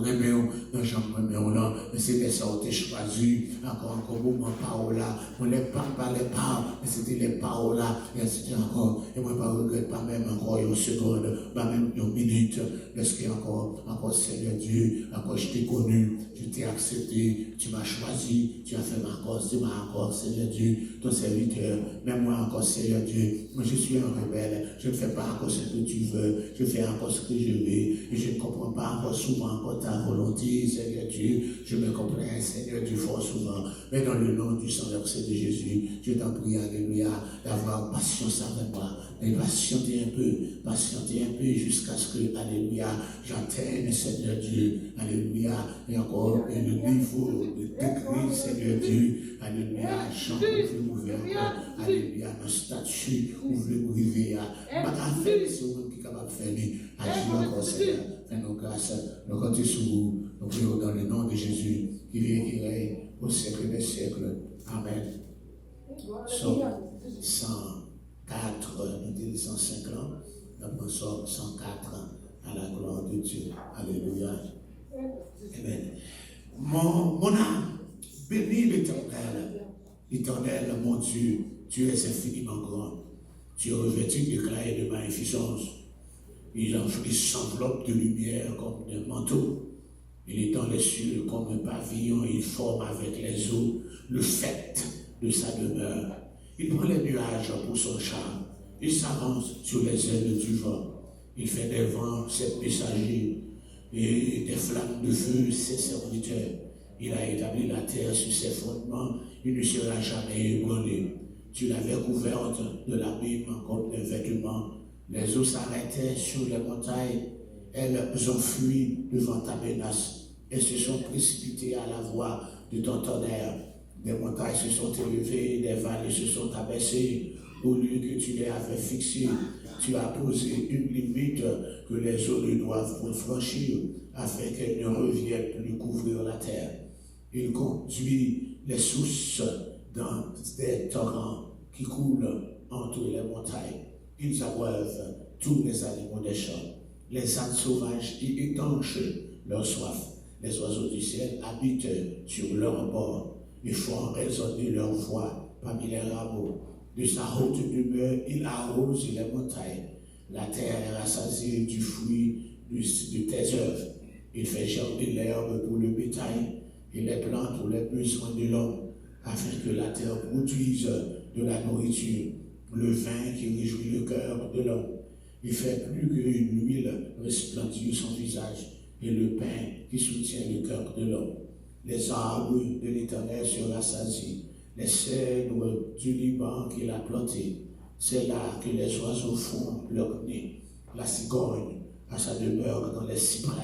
remet dans le champ là, mais c'est les sorties choisies, encore moment paroles là, on les parle pas les paroles, mais c'était les paroles là, et c'était encore, et moi pas regrette pas même encore une seconde, pas même une minute, parce que encore Seigneur Dieu, encore je t'ai connu, je t'ai accepté, tu m'as choisi, tu as fait ma cause, tu m'as encore Seigneur Dieu, ton serviteur, même moi encore Seigneur Dieu, moi je suis un rebelle, je ne fais pas encore ce que tu veux, je fais encore ce que je veux, et je ne comprends pas encore souvent encore ta volonté, Seigneur Dieu, je me comprends, Seigneur Dieu, fort souvent, mais dans le nom du Saint-Verset de Jésus, je t'en prie, alléluia, d'avoir patience avec moi, et patienter un peu jusqu'à ce que, alléluia, j'atteigne, Seigneur Dieu, alléluia, et encore le niveau de degré, Seigneur Dieu, alléluia, chant vous ouvert, alléluia, un statut, vous voulez arriver à ma faire, c'est vous qui est capable de faire, agir encore, Seigneur, fais-nous grâce, nous comptons sur vous, nous prions dans le nom de Jésus, qui vient, qui règne au siècle des siècles. Amen. Psaume 104, nous disons 105 ans, nous sommes 104 à la gloire de Dieu. Alléluia. Amen. Mon âme, bénis l'Éternel. L'Éternel, mon Dieu, tu es infiniment grand. Tu es revêtu d'éclat et de magnificence. Il s'enveloppe de lumière comme d'un manteau. Il est dans les cieux comme un pavillon. Il forme avec les eaux le faîte de sa demeure. Il prend les nuages pour son char. Il s'avance sur les ailes du vent. Il fait des vents ses messagers et des flammes de feu ses serviteurs. Il a établi la terre sur ses fondements. Il ne sera jamais ébranlé. Tu l'avais couverte de l'abîme comme des vêtements. Les eaux s'arrêtaient sur les montagnes. Elles ont fui devant ta menace. Elles se sont précipitées à la voix de ton tonnerre. Des montagnes se sont élevées, des vallées se sont abaissées. Au lieu que tu les avais fixées, tu as posé une limite que les eaux ne doivent point franchir, afin qu'elles ne reviennent plus couvrir la terre. Il conduit les sources dans des torrents qui coulent entre les montagnes. Ils abreuvent tous les animaux des champs. Les ânes sauvages y étanchent leur soif. Les oiseaux du ciel habitent sur leur bord. Ils font résonner leur voix parmi les rameaux. De sa haute demeure, il arrose les montagnes. La terre est rassasiée du fruit de tes œuvres. Il fait germer l'herbe pour le bétail et les plantes pour les besoins de l'homme, afin que la terre produise de la nourriture, le vin qui réjouit le cœur de l'homme. Il fait plus que l'huile resplendir son visage et le pain qui soutient le cœur de l'homme. Les arbres de l'Éternel se rassasient, les cèdres du Liban qu'il a plantés. C'est là que les oiseaux font leur nid. La cigogne a sa demeure dans les cyprès.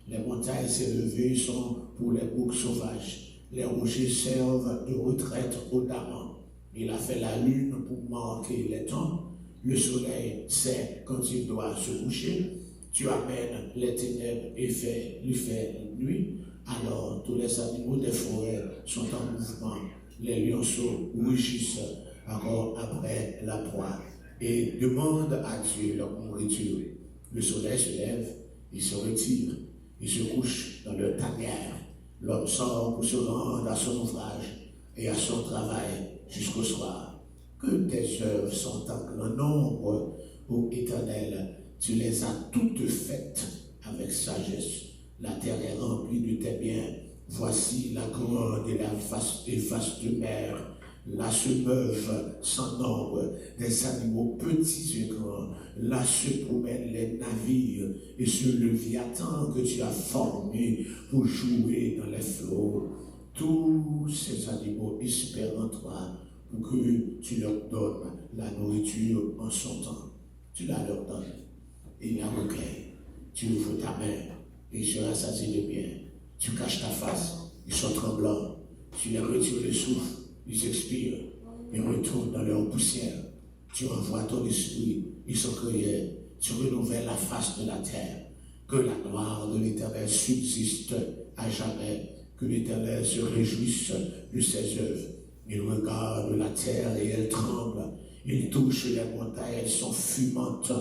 Les montagnes élevées sont pour les boucs sauvages. Les rochers servent de retraite aux damans. Il a fait la lune pour marquer les temps. Le soleil sait quand il doit se coucher. Tu amènes les ténèbres et lui fais nuit. Alors tous les animaux des forêts sont en mouvement. Les lionceaux rugissent encore après la proie et demandent à Dieu leur nourriture. Le soleil se lève, il se retire, il se couche dans leur tanière. L'homme sort pour se rendre à son ouvrage et à son travail jusqu'au soir. Que tes œuvres sont en grand nombre, ô Éternel. Tu les as toutes faites avec sagesse. La terre est remplie de tes biens. Voici la grande et vaste mer. Là se meuvent sans nombre des animaux petits et grands. Là se promènent les navires et ce Léviathan que tu as formé pour jouer dans les flots. Tous ces animaux espèrent en toi pour que tu leur donnes la nourriture en son temps. Tu la leur donnes. Il y a un recueil. Tu ouvres ta main et ils se rassasient de bien. Tu caches ta face, ils sont tremblants. Tu les retires le souffle, ils expirent. Ils retournent dans leur poussière. Tu envoies ton esprit, ils sont créés. Tu renouvelles la face de la terre. Que la gloire de l'Éternel subsiste à jamais. Que l'Éternel se réjouisse de ses œuvres. Il regarde la terre et elle tremble. Il touche les montagnes, elles sont fumantes.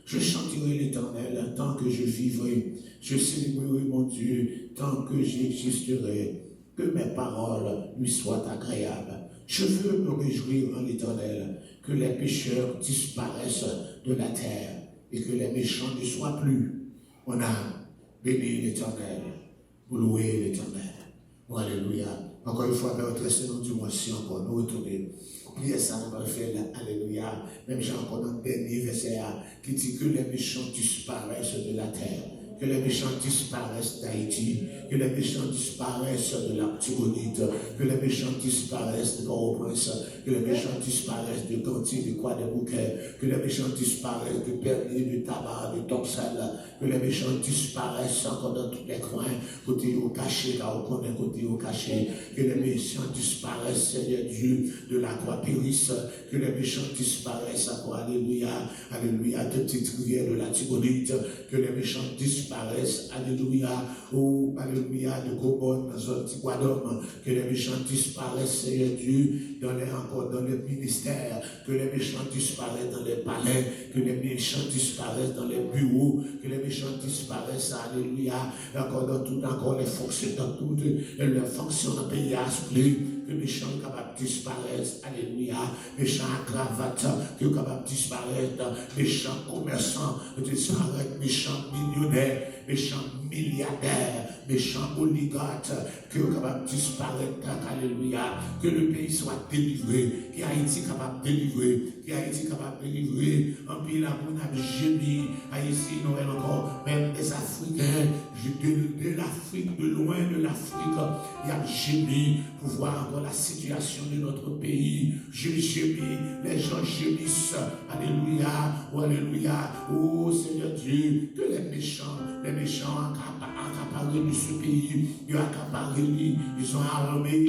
Je chanterai l'Éternel tant que je vivrai. Je célébrerai mon Dieu tant que j'existerai. Que mes paroles lui soient agréables. Je veux me réjouir en l'Éternel, que les pécheurs disparaissent de la terre et que les méchants ne soient plus. Mon âme, bénis l'Éternel, vous louez l'Éternel. Oh, alléluia. Encore une fois, Père, nous du mois si encore, nous retourner. Priez ça, nous allons faire alléluia. Même j'ai encore dans le dernier verset qui dit que les méchants disparaissent de la terre. Que les méchants disparaissent d'Haïti, que les méchants disparaissent de l'Artibonite, que les méchants disparaissent de Port-au-Prince, que les méchants disparaissent de Gantier, de Croix-des-Bouquets, que les méchants disparaissent de Pernier, de Tabac, de Toxel, que les méchants disparaissent encore dans tous les coins, côté au cachet, car on connaît côté au cachet, que les méchants disparaissent, Seigneur Dieu, de la croix périsse, que les méchants disparaissent, alléluia, alléluia, de petites rivières de l'Artibonite, que les méchants disparaissent, alléluia, oh, alléluia, de Gobon, dans un petit Guadom, que les méchants disparaissent, Seigneur Dieu, encore dans les ministères, que les méchants disparaissent dans les palais, que les méchants disparaissent dans les bureaux, que les méchants disparaissent, alléluia, encore dans tout, encore les fonctions, dans toutes les fonctions dans le pays à souffler, que les méchants sont capables de disparaître, alléluia, méchants à cravate, que sont capables de disparaître, méchants commerçants, disparaître, méchants millionnaires, méchants milliardaires, méchants oligarques, que sont capables de disparaître, alléluia, que le pays soit délivré, que Haïti est capable de délivrer, que Haïti est capable de délivrer, en pays là, on a gémi, Haïti, Noël encore, même des Africains, de l'Afrique, de loin de l'Afrique, il y a gémi pour voir encore la situation de notre pays, gémi, les gens gémissent, alléluia, oh alléluia, oh Seigneur Dieu, que les méchants accaparés de ce pays, ils ont accaparé, ils ont armé,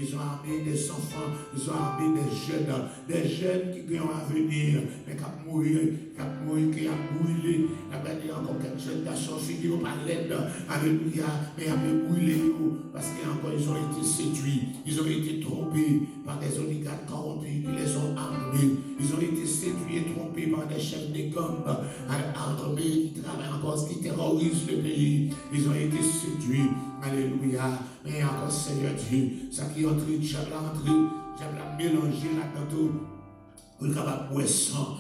ils ont armé des enfants, ils ont armé des jeunes qui ont à venir, mais qui ont mourir, qui ont brûlé. Il y a encore quelques jeunes garçons qui n'ont pas l'aide, alléluia, mais ils ont brûlé parce qu'encore ils ont été séduits, ils ont été trompés par des oligarques corrompus qui les ont armés, ils ont été séduits et trompés par des chefs de gang armés qui travaillent encore, qui terrorisent le pays, ils ont été séduits, alléluia, mais encore Seigneur Dieu, ça qui est entré, j'aime la mélanger là-dedans, pour le capable de sans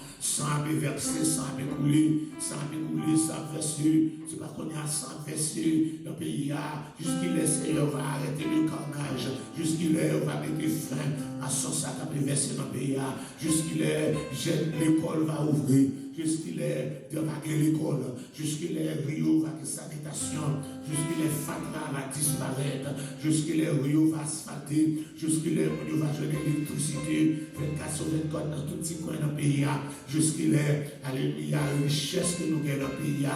verser, sans couler, sans verser, c'est pas qu'on a sans verser dans le pays, jusqu'il est, Seigneur va arrêter le carnage, jusqu'il est, va mettre fin à son sac à verser dans le pays, jusqu'il est, l'école va ouvrir, jusqu'il est, de vaguer l'école, jusqu'il est, Rio va sanitation, jusqu'il est, Fatra va disparaître, jusqu'il est, Rio va asphalter, jusqu'il est, Rio va jeter l'électricité, 24 sur 24 dans tout petit coin dans le pays, jusqu'il est, alléluia, richesse que nous gagnons dans le pays,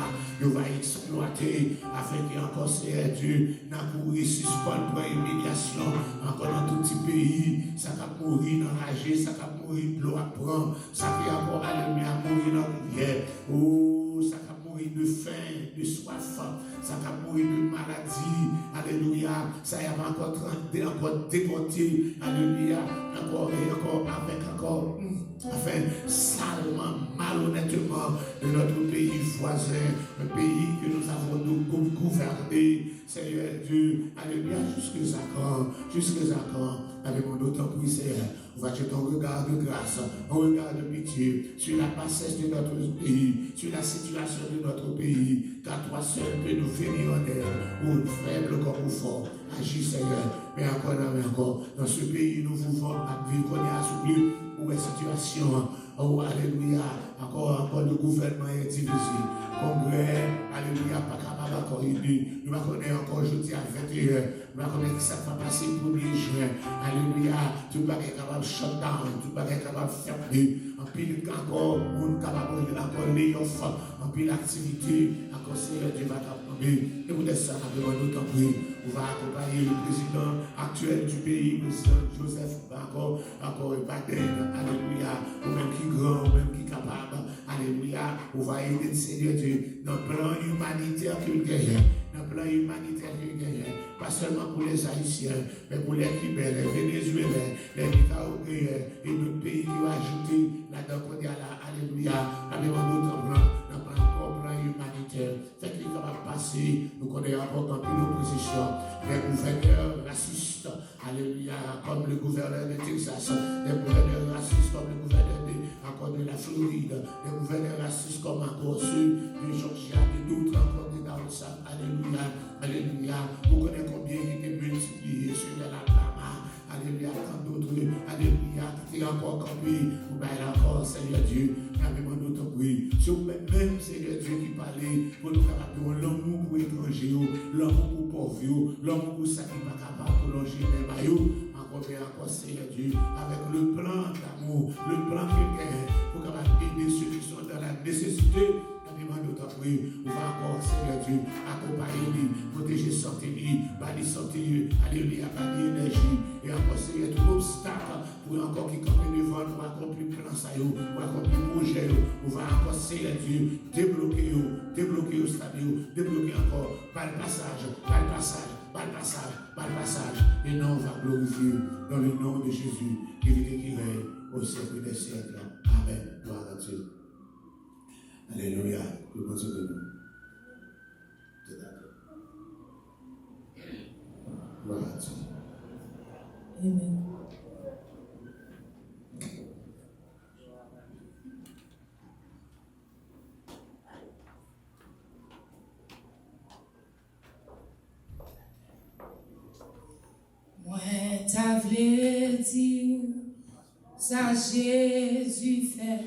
nous va exploiter afin qu'il y ait encore c'est Dieu, n'a couru suspend pour humiliation, encore dans tout petit pays, ça va mourir enragé, ça va mourir de l'eau à prendre, ça va encore, alléluia, mourir dans la rivière, oh, ça va mourir de faim, de soif, ça va mourir de maladie, alléluia, ça va encore déporté, alléluia, encore et encore, avec encore, enfin, salement, malhonnêtement, de notre pays voisin, un pays que nous avons nous gouverné, Seigneur Dieu, alléluia, jusqu'à quand, avec mon autre prix, Seigneur, on va jeter un regard de grâce, un regard de pitié sur la bassesse de notre pays, sur la situation de notre pays, car toi seul peux nous venir en aide, ou faible comme ou fort. Agis, Seigneur, mais encore, dans ce pays, nous voulons vivre qu'on est assoupli, où est la situation, oh, alléluia, encore le gouvernement est divisé, congrès, alléluia, pas capable encore aider, nous connaissons encore jeudi à 21h, nous connaissons que ça va passer le 1er juin, alléluia, tout le monde est capable de shut down, tout le monde est capable de fermer, en pile encore, on est capable de encore layoff, en pile activité, encore Seigneur Dieu va t'apprendre, et vous êtes ça, nous demandons tant pis, on va accompagner le président actuel du pays, le président Joseph, encore Biden, alléluia, ou même qui grand, ou même qui capable, alléluia, on va aider le Seigneur Dieu dans le plan humanitaire qu'il gagne, dans le plan humanitaire qui gagne, pas seulement pour les Haïtiens, mais pour les Cubains, les Vénézuéliens, les Nicaraguayens et d'autres pays qui ont ajouté là-dedans. Alléluia. La demande d'autres plan humanitaire. Fait qu'il va passer, nous connaissons encore dans l'opposition, les gouverneurs racistes, alléluia, comme le gouverneur de Texas, les gouverneurs racistes comme le gouverneur de la Floride, les gouverneurs racistes comme encore ceux de Georgia, et d'autres encore de Dallas, alléluia, alléluia. Vous connaissez combien il était multiplié sur l'Alabama, alléluia, tant d'autres, alléluia, qui étaient encore campés, vous baillez encore, Seigneur Dieu, avec notre bruit. C'est même Seigneur Dieu qui parlait pour nous capables de l'amour pour étrangers, l'amour pour pauvres, l'amour pour ça qui n'est pas capable de loger les maillots. Encore Seigneur Dieu, avec le plan d'amour, le plan qu'il y a pour capable aider ceux qui sont dans la nécessité. On va encore, Seigneur Dieu, accompagner, protéger santé, bâtir santé, alléluia, bâtir énergie, et encore, Seigneur, tout obstacle pour encore qui campe devant, pour accomplir le plan, pour accomplir le projet, on va encore, Seigneur Dieu, débloquer au stade, débloquer encore, par le passage, et non, on va glorifier dans le nom de Jésus, qui vit et qui règne au siècle des siècles. Amen. Gloire à Dieu. Alléluia. Le bon Dieu de nous. C'est d'accord. Gloire à Dieu. Amen. Moi, t'as voulu dire, ça Jésus fait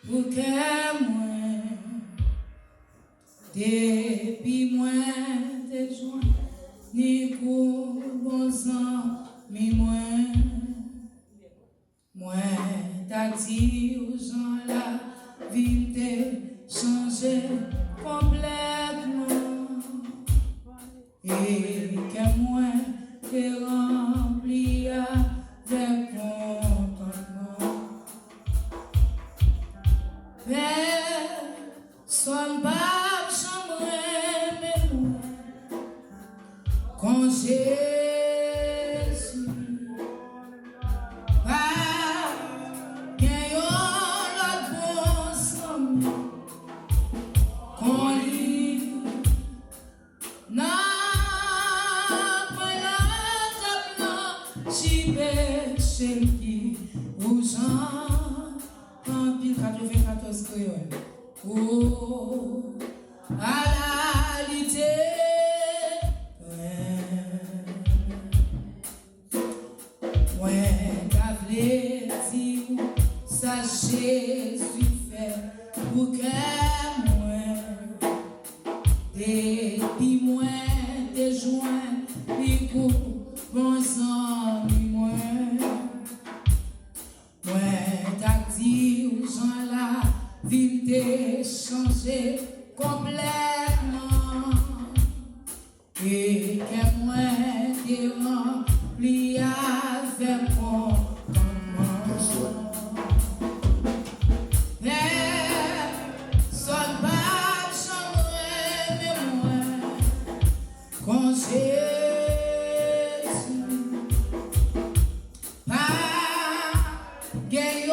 pour que moi, depuis moi, des joints, ni pour bon sang, ni moi, t'as dit aux gens la vie t'est changée complètement, et que moi, t'es rempli avec contentement. Personne pas chambre mais moi quand Jésus pas gagne l'autre bon sang qu'on lit n'a pas la table si péché qui vous en pile 94 créole. Oh, à la lité, ouais, t'as voulu dire, ça Jésus fait pour que moi, depuis moi, des joints, puis pour bon sang, moi, t'as dit aux gens là, vie t'est changée complètement et que moi t'es rempli avec contentement. Personne pas chambre mais moi quand Jésus pas gagne.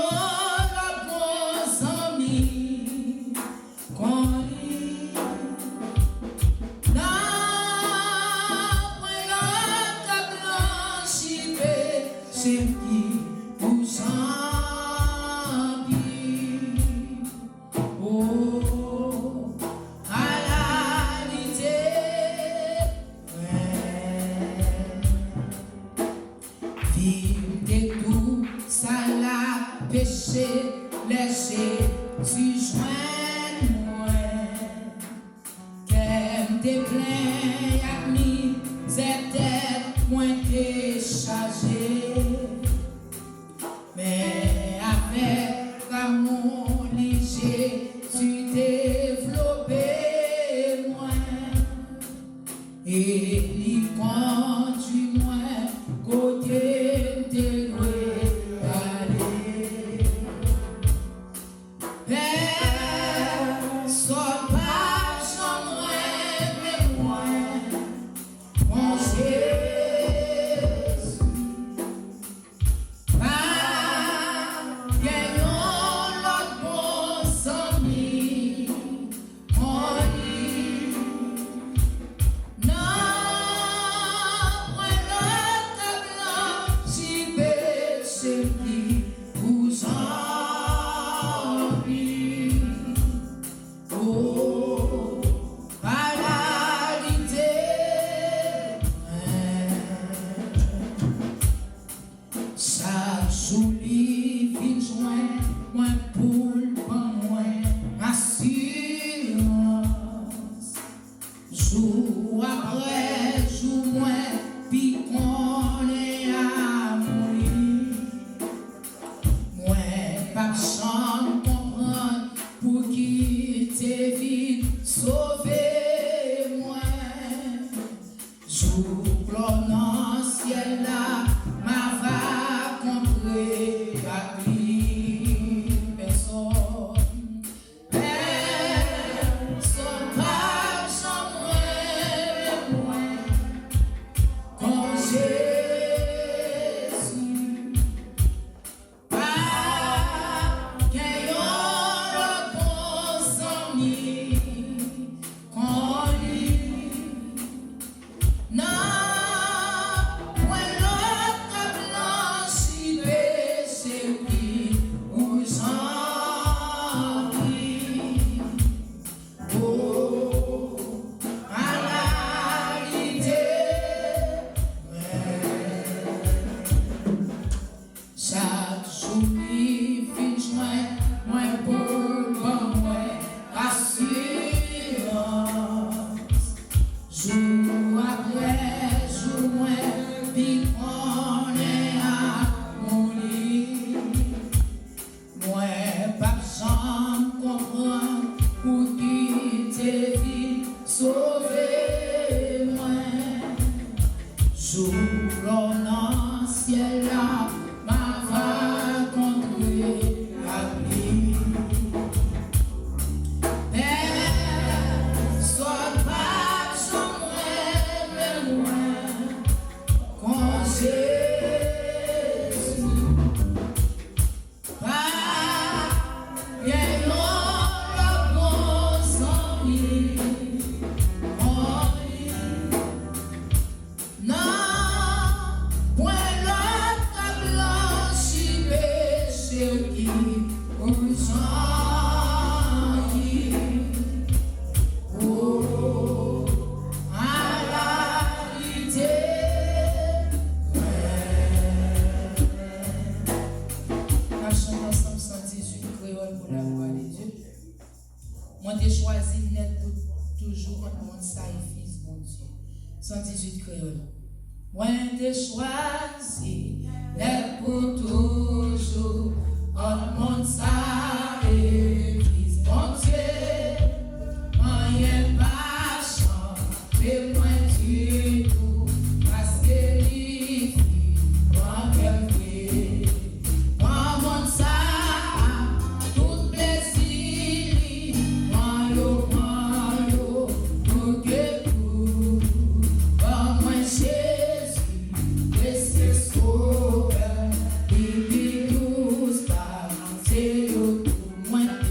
Laissez si joindre moi, qu'elle te plaît à mi, c'est moins déchargé, mais avec amour léger, tu développes moi, et lui conduis moi, côté de l'ouest. Personne pas chambre mais moi jour après jour, moi, puis on est à mourir. Moi, pas de chambre comprendre pour quitter vite, sauver moi. Jour dans le ciel là, ma va contrer à lui, personne. Moi, j'ai choisi net pour toujours contre mon sacrifice, mon Dieu. 118 créole. Moi, j'ai choisi net pour toujours contre mon sacrifice, mon Dieu. Moi, j'ai pas changé, moi, du tout, parce que les filles, moi, qu'elle fait. Moi, mon sacrifice, tout plaisir. When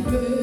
Besoin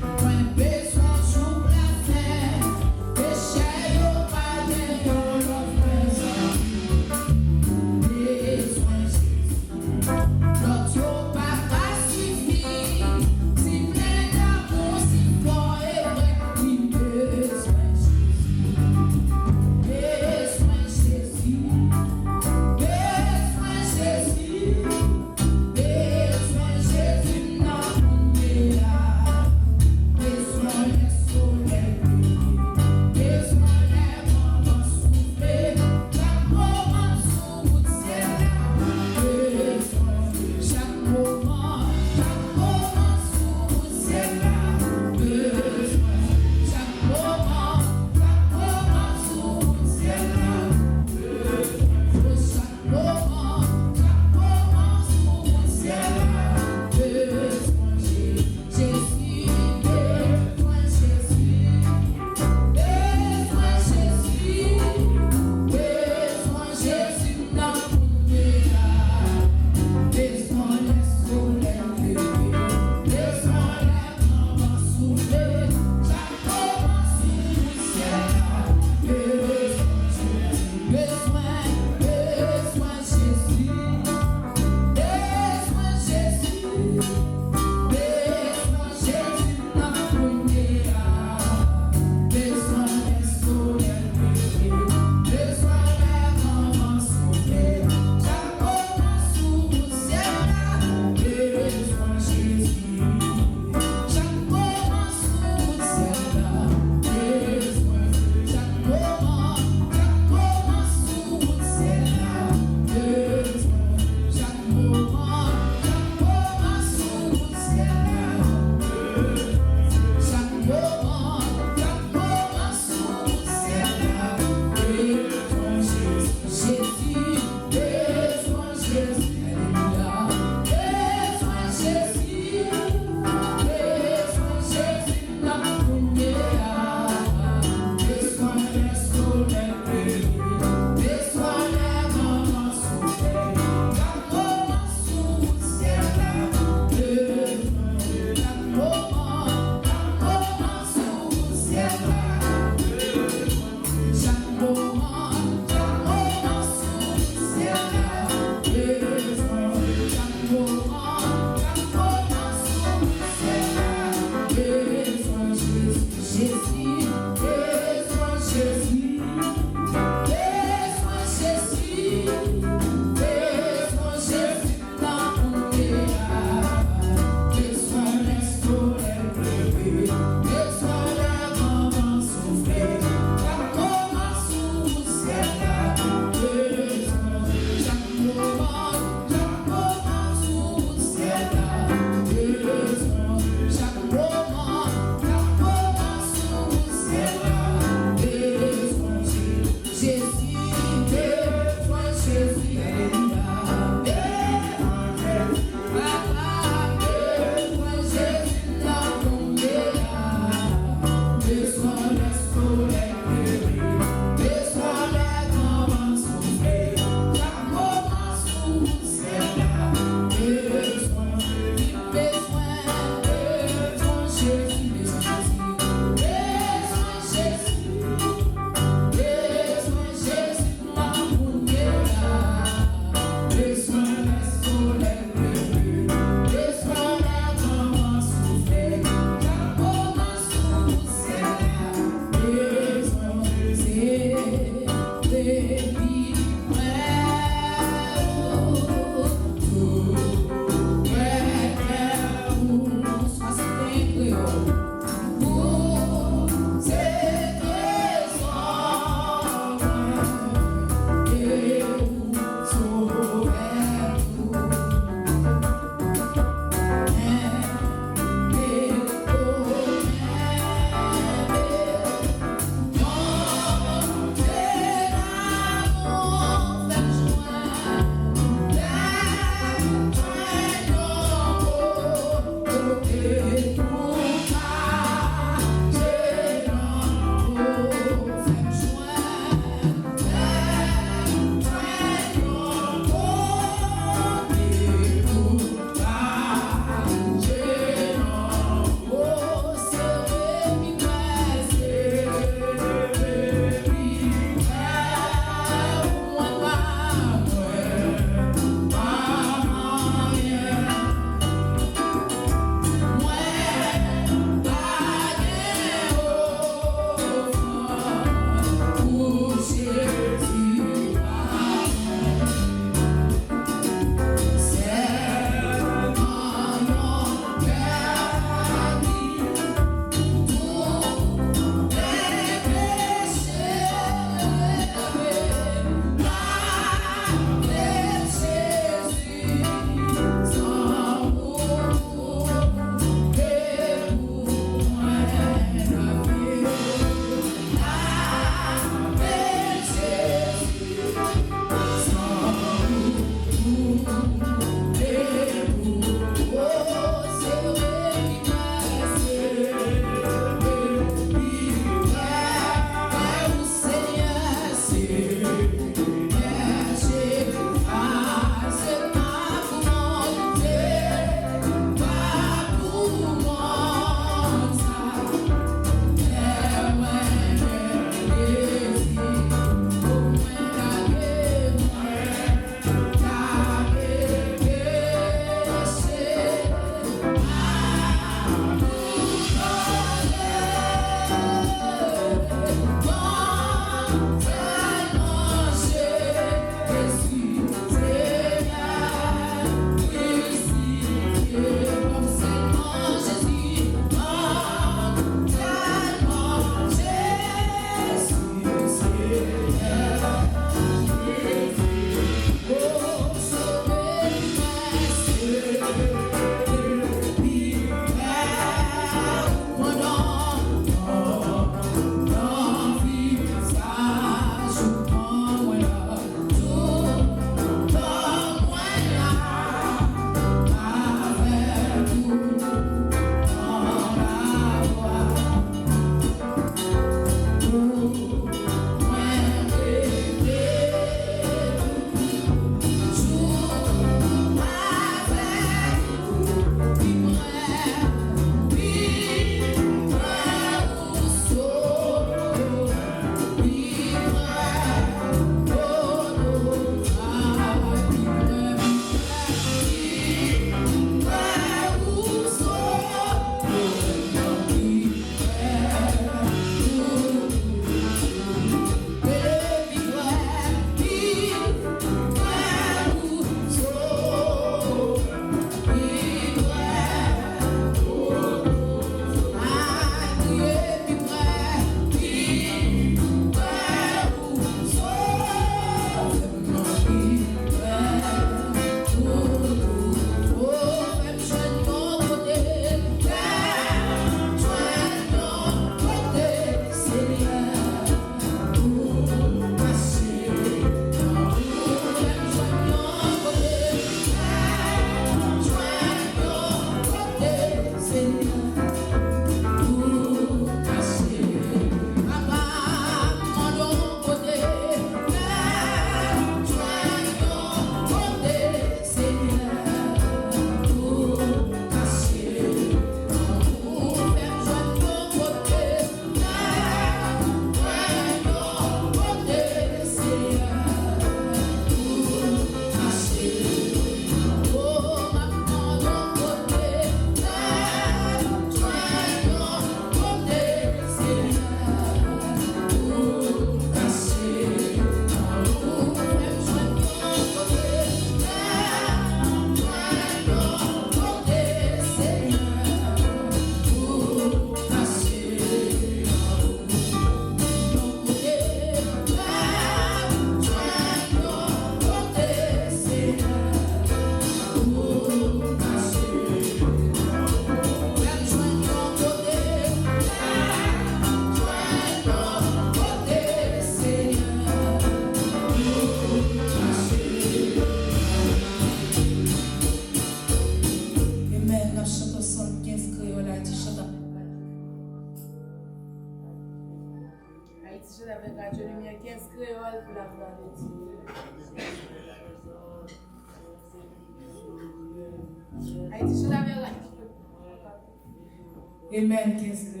Amen, qu'est-ce que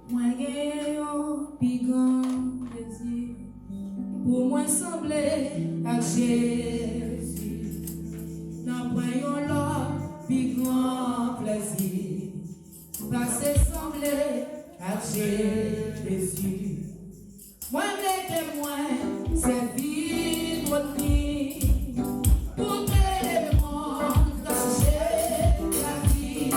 moi j'ai un plus grand plaisir pour moi sembler à Jésus. N'en voyons l'autre plus grand plaisir passer sembler à Jésus. Moi les témoins, c'est vivre de nuit pour que le monde cache la vie.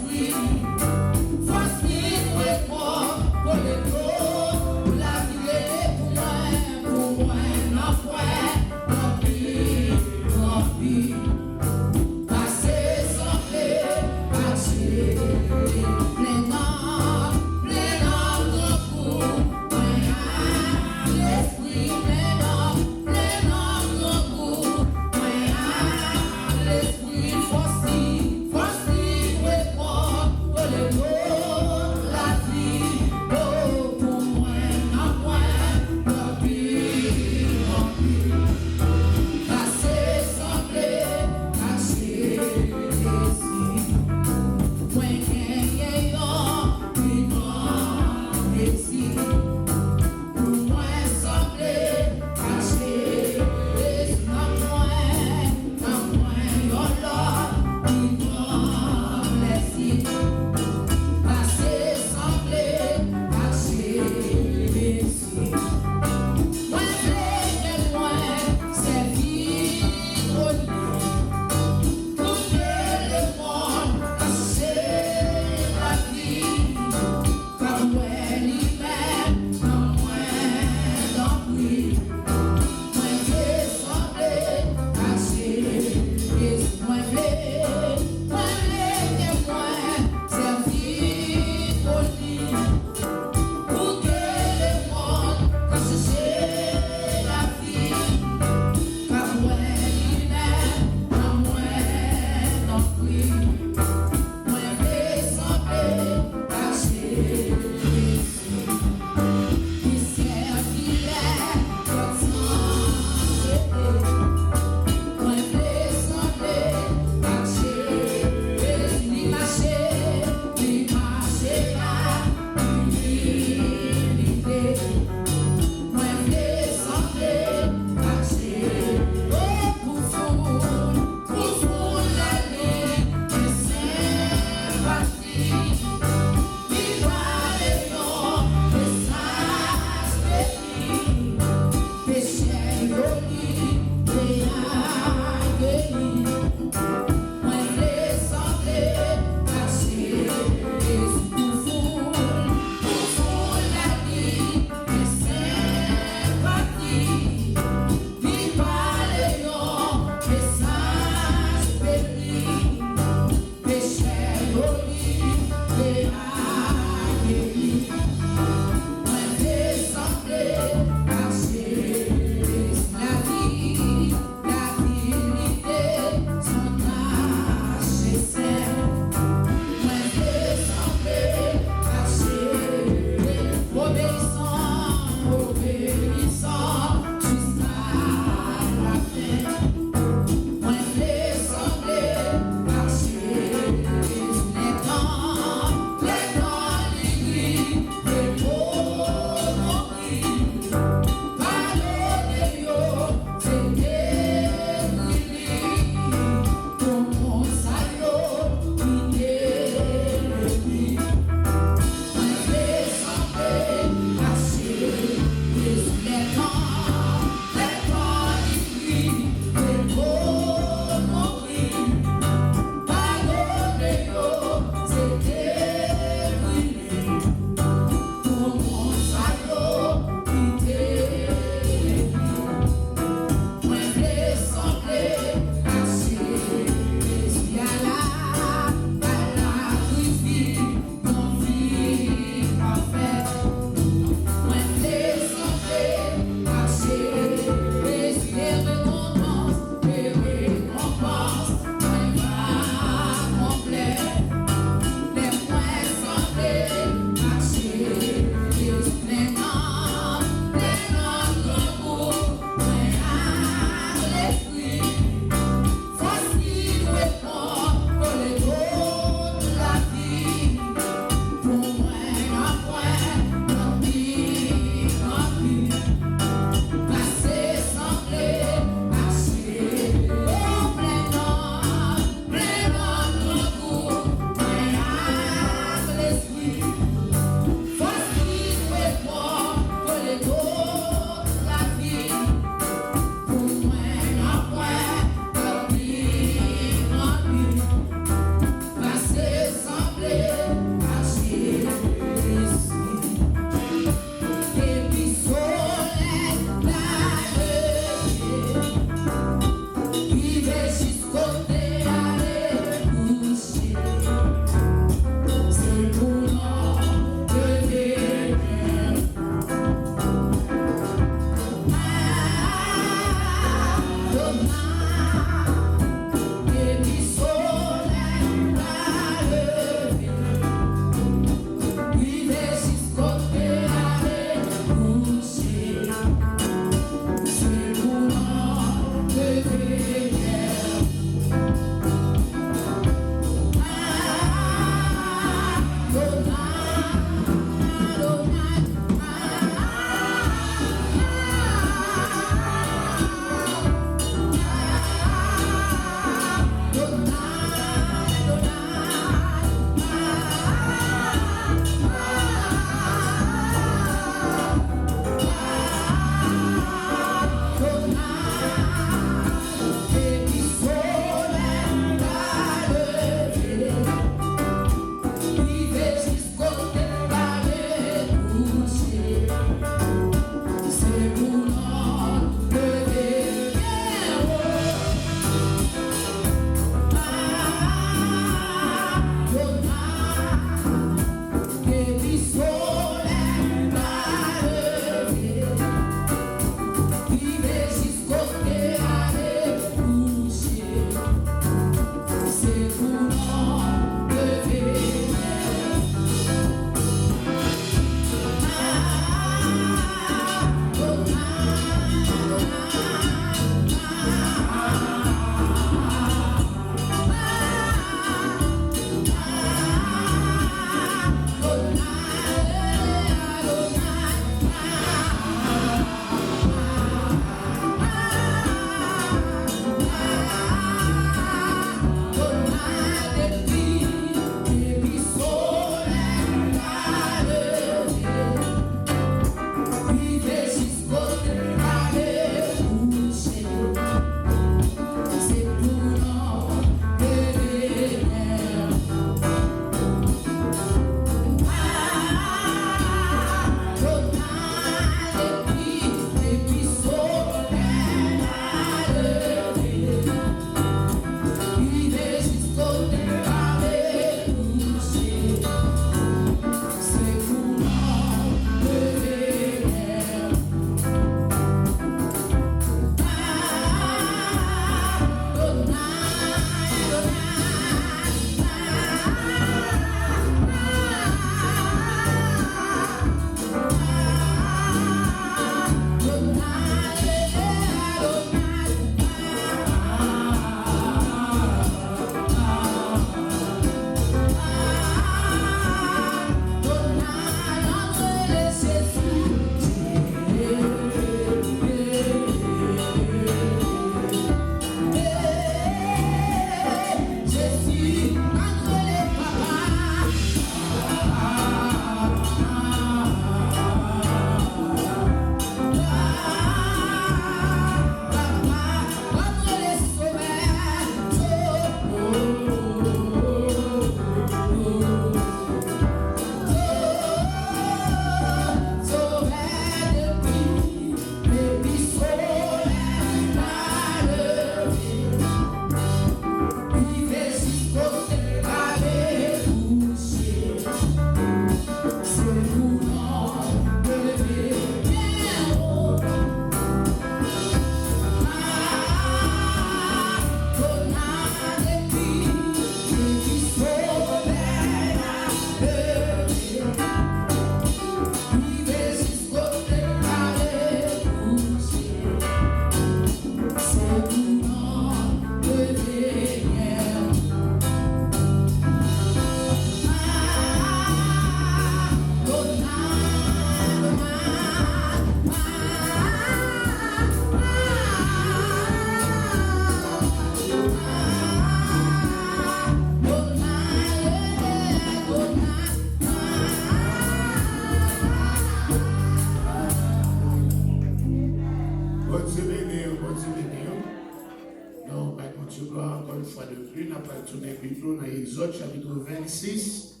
toujours dans Exode chapitre 26.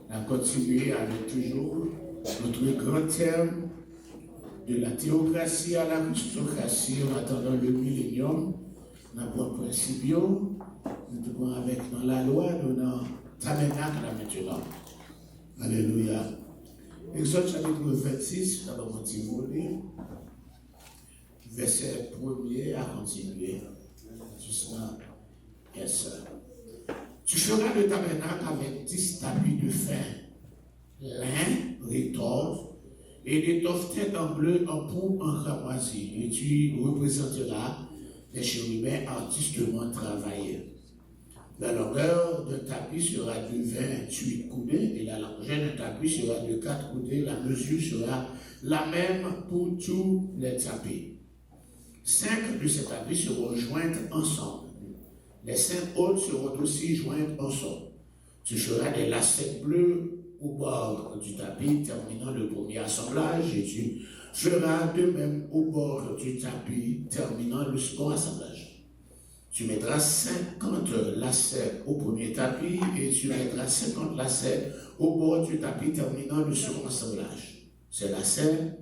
On a continué avec toujours notre grand terme de la théocratie à l'aristocratie en attendant le millénium. On a pour principe, nous devons avec dans la loi, nous dans tabernacle maintenant. Alléluia. Exode chapitre 26, nous allons continuer. Verset 1er à continuer. Jusqu'à yes. Tu feras le tabernacle avec 10 tapis de fin, lin, rétorse, et d'étoffe tête en bleu, en pourpre, en cramoisi. Et tu représenteras les chérubins artistement travaillés. La longueur d'un tapis sera de 28 coudées et la largeur d'un tapis sera de 4 coudées. La mesure sera la même pour tous les tapis. 5 de ces tapis seront joints ensemble. Les 5 autres seront aussi joints ensemble. Tu feras des lacets bleus au bord du tapis, terminant le premier assemblage, et tu feras de même au bord du tapis, terminant le second assemblage. Tu mettras 50 lacets au premier tapis, et tu mettras 50 lacets au bord du tapis, terminant le second assemblage. Ces lacets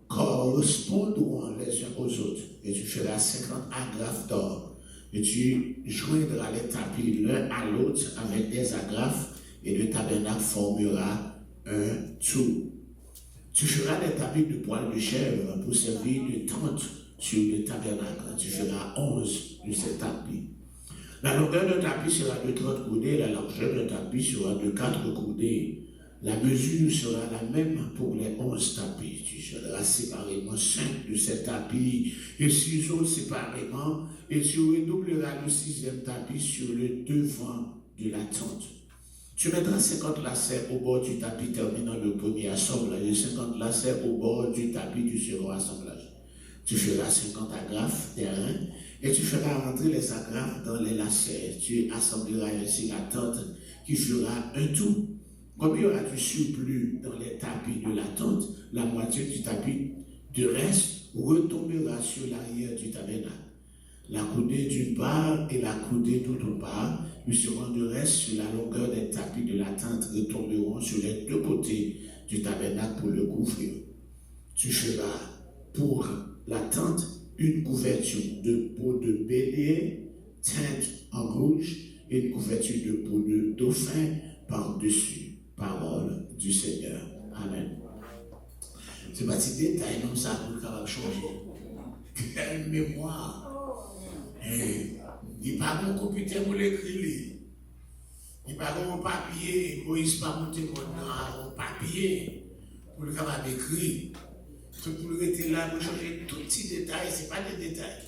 correspondront les uns aux autres, et tu feras 50 agrafes d'or, et tu joindras les tapis l'un à l'autre avec des agrafes, et le tabernacle formera un tout. Tu feras des tapis de poils de chèvre pour servir de tente sur le tabernacle. Tu feras 11 de ces tapis. La longueur d'un tapis sera de 30 coudées, la largeur d'un tapis sera de 4 coudées. La mesure sera la même pour les 11 tapis. Tu feras séparément 5 de ces tapis et 6 autres séparément, et tu redoubleras le 6e tapis sur le devant de la tente. Tu mettras 50 lacets au bord du tapis terminant le premier assemblage et 50 lacets au bord du tapis du second assemblage. Tu feras 50 agrafes terrain et tu feras rentrer les agrafes dans les lacets. Tu assembleras ainsi la tente qui fera un tout. Comme il y aura du surplus dans les tapis de la tente, la moitié du tapis de reste retombera sur l'arrière du tabernacle. La coudée d'une part et la coudée d'autre part, le second de reste sur la longueur des tapis de la tente retomberont sur les deux côtés du tabernacle pour le couvrir. Tu feras pour la tente une couverture de peau de bélier teinte en rouge et une couverture de peau de dauphin par-dessus. Parole du Seigneur. Amen. C'est pas si détail comme ça pour le capable changer. Quelle mémoire. Il n'y a pas mon computer pour l'écrire. Il n'y a pas mon papier. Moïse pas monté mon papier pour le capable d'écrire. Tout pour le rester là, pour changer tout petit détail. Ce n'est pas des détails.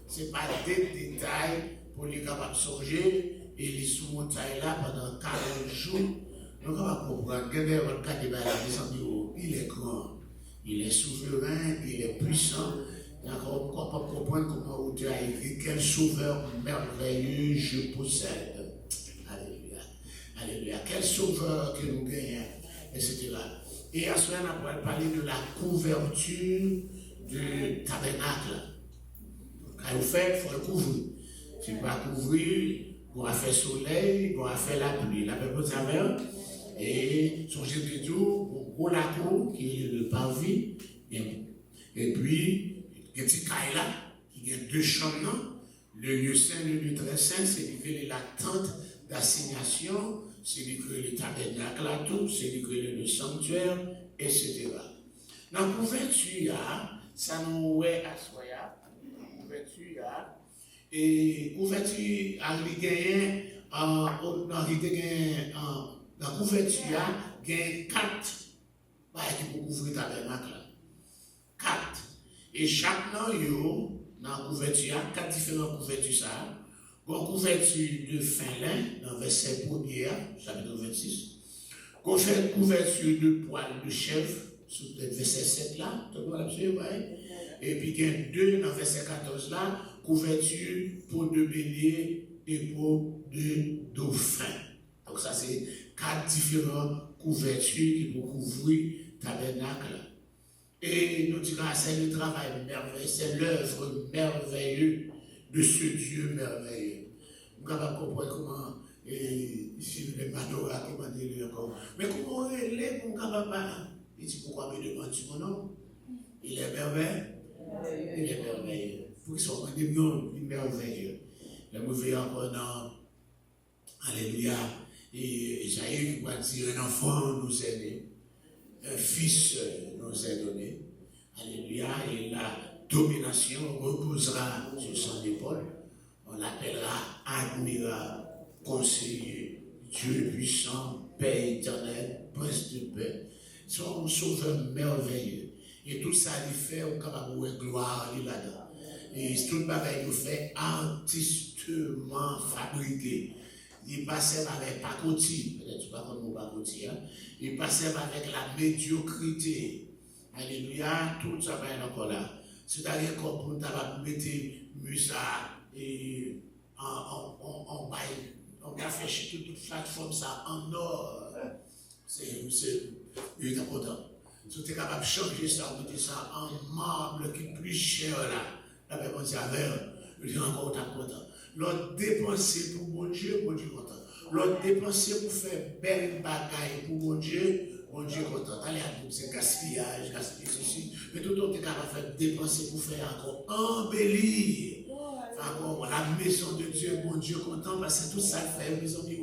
Ce n'est pas des détails pour le capable de songer et les sous-montailles là pendant 40 jours. Donc on va comprendre que le cas de la il est grand, il est souverain, il est puissant. D'accord, on peut comprendre comment Dieu a écrit quel sauveur merveilleux je possède. Alléluia. Alléluia. Quel sauveur que nous gagnons, etc. Et à ce moment-là, on va parler de la couverture du tabernacle. Quand vous faites, il faut le couvrir. Si vous ne pas couvrir, vous avez fait soleil, vous avez fait la pluie. La même chose avec. Et son de tout, pour la cour, qui est le parvis, et puis, il y a un petit caille là, il y a 2 chambres, le lieu saint, le lieu très saint, c'est la tente d'assignation, c'est le tabernacle là, tout, c'est le sanctuaire, etc. Dans la couverture, ça nous est à soi, couverture, et couverture, la couverture, il y a 4 qui pour couvrir le tabernacle. 4. Et chaque nom, dans la couverture, 4 différentes couvertures. Une couverture de fin lin, dans le verset 1er, chapitre 26. Couverture de poils de chèvre, sur le verset 7 là. Et puis il y a 2 dans le verset 14 là, couverture peau de bélier et peau de dauphin. Donc ça c'est 4 différentes couvertures qui vont couvrir le tabernacle. Et nous disons, c'est le travail merveilleux, c'est l'œuvre merveilleuse de ce Dieu merveilleux. Nous sommes capables de comprendre comment encore. Mais comment il est mon papa? Il dit pourquoi me demandes-tu mon nom? Il est merveilleux. Il est merveilleux. Pour qu'il soit des millions, il est merveilleux. Le mauvais encore dans Alléluia. Et Jaïr qui va dire un enfant nous est né, un fils nous est donné. Alléluia. Et la domination reposera sur son épaule. On l'appellera admirable, conseiller, Dieu puissant, Père éternel, Prince de paix. Son sauveur merveilleux. Et tout ça, il fait au capable de gloire là-dedans. Et tout le bagage nous fait artistement fabriqué. Il passait avec pacotille, peut-être pas comme nous pacotille, hein? Il passait avec la médiocrité. Alléluia, tout ça va être encore là. C'est-à-dire qu'on peut mettre Musa et on va faire toute plateforme ça en or. C'est il est important. Si tu es capable de changer ça, mettre ça en marbre qui est plus cher là. La Bible dit il est encore content. L'autre dépenser pour mon Dieu content. L'autre dépenser pour faire belle bagaille pour mon Dieu content. Allez, c'est gaspillage, ceci. Mais tout le monde est capable de faire dépenser pour faire encore embellir. Encore la maison de Dieu, mon Dieu content, parce que tout ça fait, mes amis,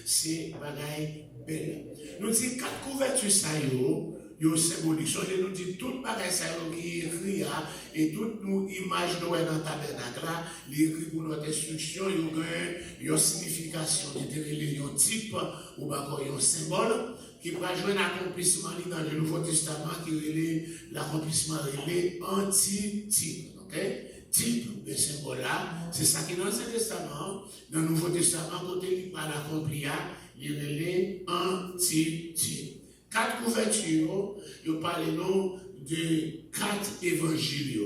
c'est bagaille belle. Nous disons 4 couvertures, ça y est symbolique. Nous disons toute bagaille, ça qui est écrit, et toute nos images nous dans le tabernacle, il est écrit pour notre instruction, il y a une signification, il y a un type, ou encore un symbole, qui va jouer un accomplissement dans le Nouveau Testament, qui est l'accomplissement anti-type. Okay? Type de symbole là, c'est ça qui est dans l'Ancien Testament. Dans le Nouveau Testament, côté il parle accompli, il est anti-type. 4 couvertures, il parle de 4 évangiles.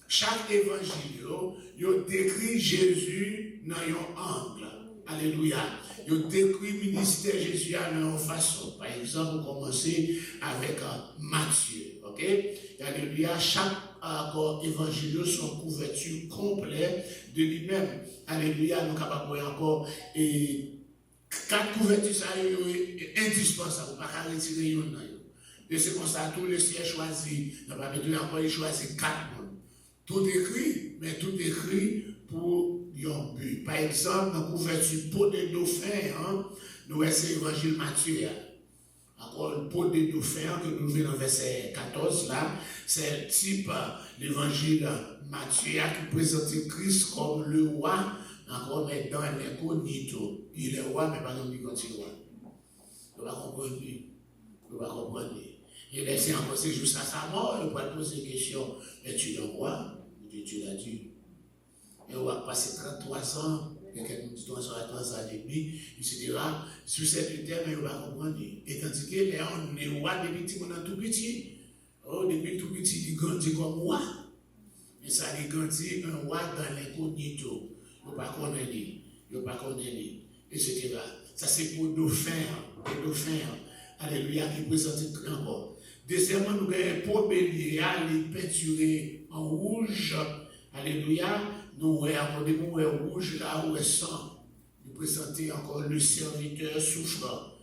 Chaque évangile, il décrit Jésus dans un angle. Alléluia. Il décrit le ministère de Jésus dans une façon. Par exemple, on commence avec Matthieu. Ok? Alléluia. Chaque évangile sont couverture complète de lui-même. Alléluia. Nous sommes capables de voir encore 4 couvertures ça est indispensable. Pas qu'à retirer une. Et c'est comme ça, tous les sièges choisis. Nous pas encore choisir 4 mondes. Tout écrit, mais tout écrit pour un but. Par exemple, dans la couverture peau de dauphin, nous voyons l'évangile Matthieu. Encore le peau de dauphin que nous voyons dans le verset 14 là, c'est le type l'évangile Matthieu qui présente Christ comme le roi, encore mais dans l'incognito. Il est roi, mais pas dans l'incognito. Vous ne comprenez pas. Vous ne comprenez pas. Et laissez encore ces jours à sa mort, il va poser des questions. Mais tu es un roi, tu l'as dit. Et on va passer 33 ans, quelqu'un nous dit 3 ans et demi, etc. Sur cette terre, mais on va comprendre. Et tandis que là, on est roi depuis tout petit. Oh, depuis tout petit, il grandit comme roi. Et ça, il grandit un roi dans l'incognito. Il ne pas connaître, etc. Ça, c'est pour dauphin. Les dauphins. Alléluia, qui présente encore. Deuxièmement, nous avons pour bélier, les peinturés en rouge. Alléluia, nous avons des mots rouges là où est sang. Nous présentons encore le serviteur souffrant.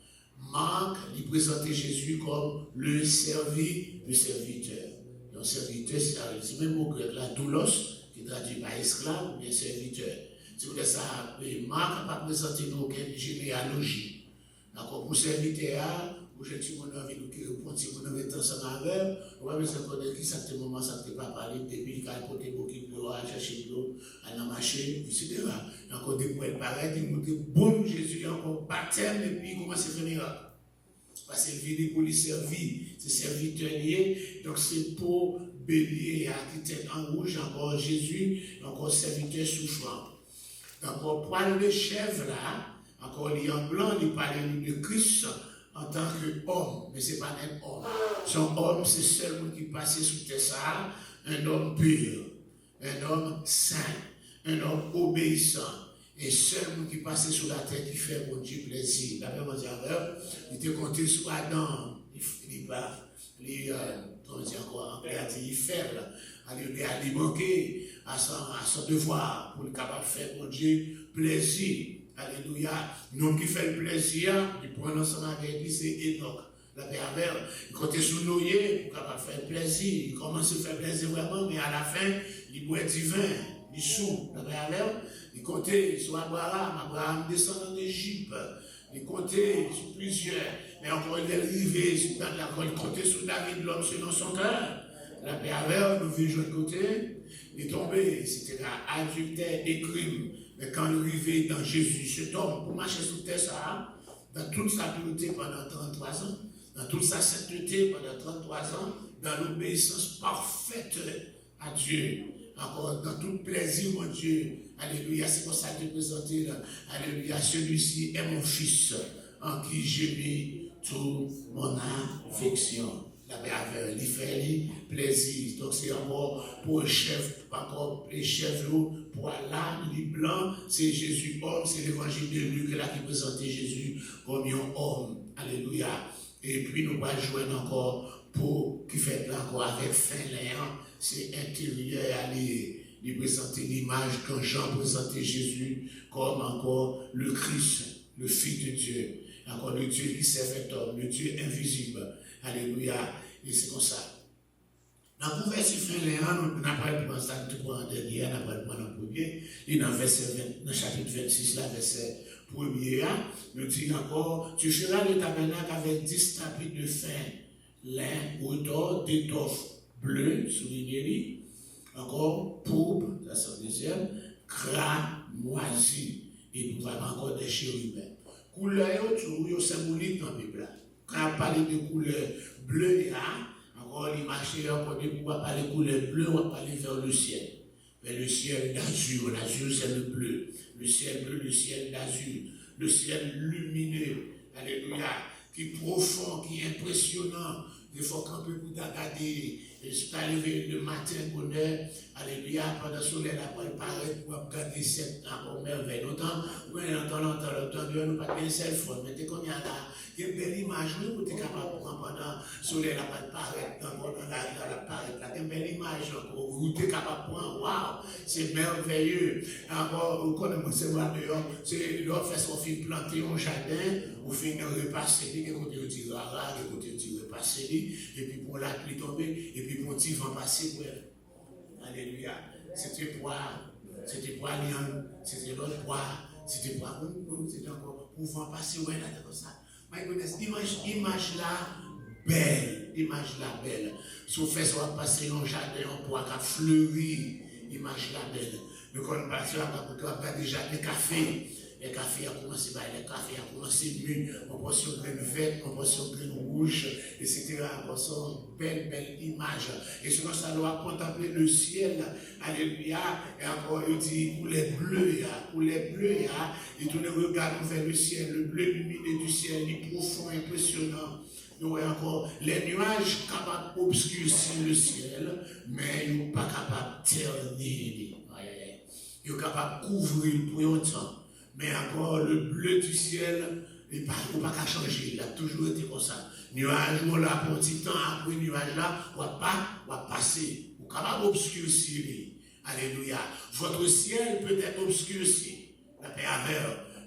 Marc, il présentait Jésus comme le serviteur. Le serviteur, c'est le même mot grec là, doulos, qui traduit par esclave, mais serviteur. Si vous voulez ça, Marc n'a pas présenté aucune généalogie. D'accord, pour serviteur, pour je dis mon envie de répondre, si vous avez ensemble avec, on va besoin de connaître exactement ça ne peut pas parler depuis qu'il a porté beaucoup de l'eau, à chercher de l'eau, à la marcher, etc. Il y a encore des poètes pareils qui nous disent bon Jésus, il y a encore baptême et puis il commence à faire miracle. Parce que le vie pour les servir, c'est serviteur lié, donc c'est pour bélier qui tête en rouge, encore Jésus, encore serviteur souffrant. Encore poil de chèvre là, encore il en blanc, il parle de Christ en tant qu'homme, mais ce n'est pas un homme. Son homme, c'est celui qui passait sous terre, un homme pur, un homme saint, un homme obéissant. Et celui qui passait sous la terre qui fait mon Dieu plaisir. La même dire, il était compté sur Adam, il faible, il manquait à son devoir pour le capable de faire mon Dieu plaisir. Alléluia. Nous qui fait le plaisir, du point ensemble avec lui, c'est Enoch. La paix avec, il comptait sur nous, pour capable faire plaisir. Il commence à faire plaisir vraiment, mais à la fin, il boit du vin, il sous. La paix avec, il comptait sur Abraham descend en Égypte. Il comptait sur plusieurs, mais encore il est arrivé, il comptait sur David, l'homme selon son cœur. La paix avec, nous vivons de l'autre côté. Il est tombé, c'était adultère et crime. Mais quand il est arrivé dans Jésus, cet homme, pour marcher sur terre, ça, dans toute sa pureté pendant 33 ans, dans toute sa sainteté pendant 33 ans, dans l'obéissance parfaite à Dieu, encore dans tout plaisir, mon Dieu. Alléluia, c'est pour ça que je te présente là. Alléluia, celui-ci est mon fils, en qui j'ai mis toute mon affection. La paix avec lui fait plaisir. Donc c'est encore pour le chef, encore les chefs, pour Allah, les blancs, c'est Jésus homme, c'est l'évangile de Luc là qui présentait Jésus comme un homme. Alléluia. Et puis nous allons jouer encore pour qui fait là encore avec fin léant, c'est intérieur aller lui présenter l'image quand Jean présentait Jésus comme encore le Christ, le Fils de Dieu, encore le Dieu qui servait homme, le Dieu invisible. Alléluia. Et c'est comme ça. Dans le verset fin léant, nous n'avons pas le point ça, nous avons le dernier, nous n'avons pas le point le premier, et dans le chapitre 26, là, verset premier, nous dit encore, tu feras le tabernacle avec 10 tapis de fin, lin, odeur, d'étoffe bleue, souligné, encore pourpre, ça c'est le deuxième, gras, moisi, et nous avons encore des chérubins. Couleur autour, il y a symbolique dans la Bible. Quand on parle de couleur bleue, encore l'image, encore de pouvoir parler de couleur bleue, on va parler vers le ciel. Vers le ciel d'azur. L'azur, c'est le bleu. Le ciel bleu, le ciel d'azur. Le ciel lumineux. Alléluia. Qui est profond, qui est impressionnant. Des fois qu'on peut vous regarder, et je suis arrivé le matin, bonheur, alléluia, pendant le soleil, après il paraît, pour regarder cette merveille. Longtemps, oui, longtemps, nous pas bien seul fois, mais dès qu'on y a là, il y a une belle image, nous, pour être capable de prendre pendant le soleil, après il paraît, dans une belle image, vous êtes capable de prendre, waouh, c'est merveilleux. Encore, vous connaissez, c'est l'autre fait son film planter un jardin, ou finir repasser, et qu'on dit, et qu'on dit, repasser, et puis pour la pluie tomber, et puis pour petit vent passer, alléluia. C'était poire, lion, c'était l'autre poire, c'était poire, c'était encore pour vent passer, ouais, là, comme ça. My goodness, image là, belle, Si vous faites ça, passer un jardin, un poire qui a fleuri, image là, belle. Nous connaissons pas ça, on a déjà des cafés. Les cafés ont commencé par les cafés, ont commencé mûr, on pense sur graine verte, on pense sur graine rouge, etc. On pense sur belle image. Et c'est comme ça, on va contempler le ciel, alléluia, et encore, il dit, couleur bleue, et tout le regard vers le ciel, le bleu lumineux du ciel, il est profond, impressionnant. Nous voyons encore les nuages capables d'obscurcir le ciel, mais ils ne sont pas capables de ternir. Ils sont capables de couvrir pour longtemps. Mais encore le bleu du ciel, il ne peut pas changer, il a toujours été comme ça. Nuage, on l'a pour un petit temps, après le nuage là, on va passer, on est capable d'obscurcir. Alléluia. Votre ciel peut être obscurci, la paix avec,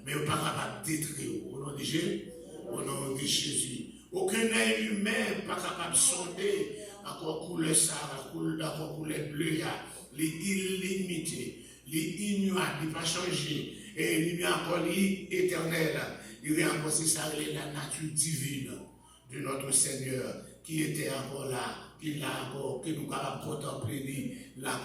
mais on n'est pas capable de détruire. Au nom de Jésus. Aucun œil humain n'est pas capable de sonder, encore couleur ça, encore couleur bleue, les illimités, les immuables, il ne pas changer. Et il y a encore l'éternel, il y a encore la nature divine de notre Seigneur qui était encore là, qui l'a encore, que nous avons contemplé la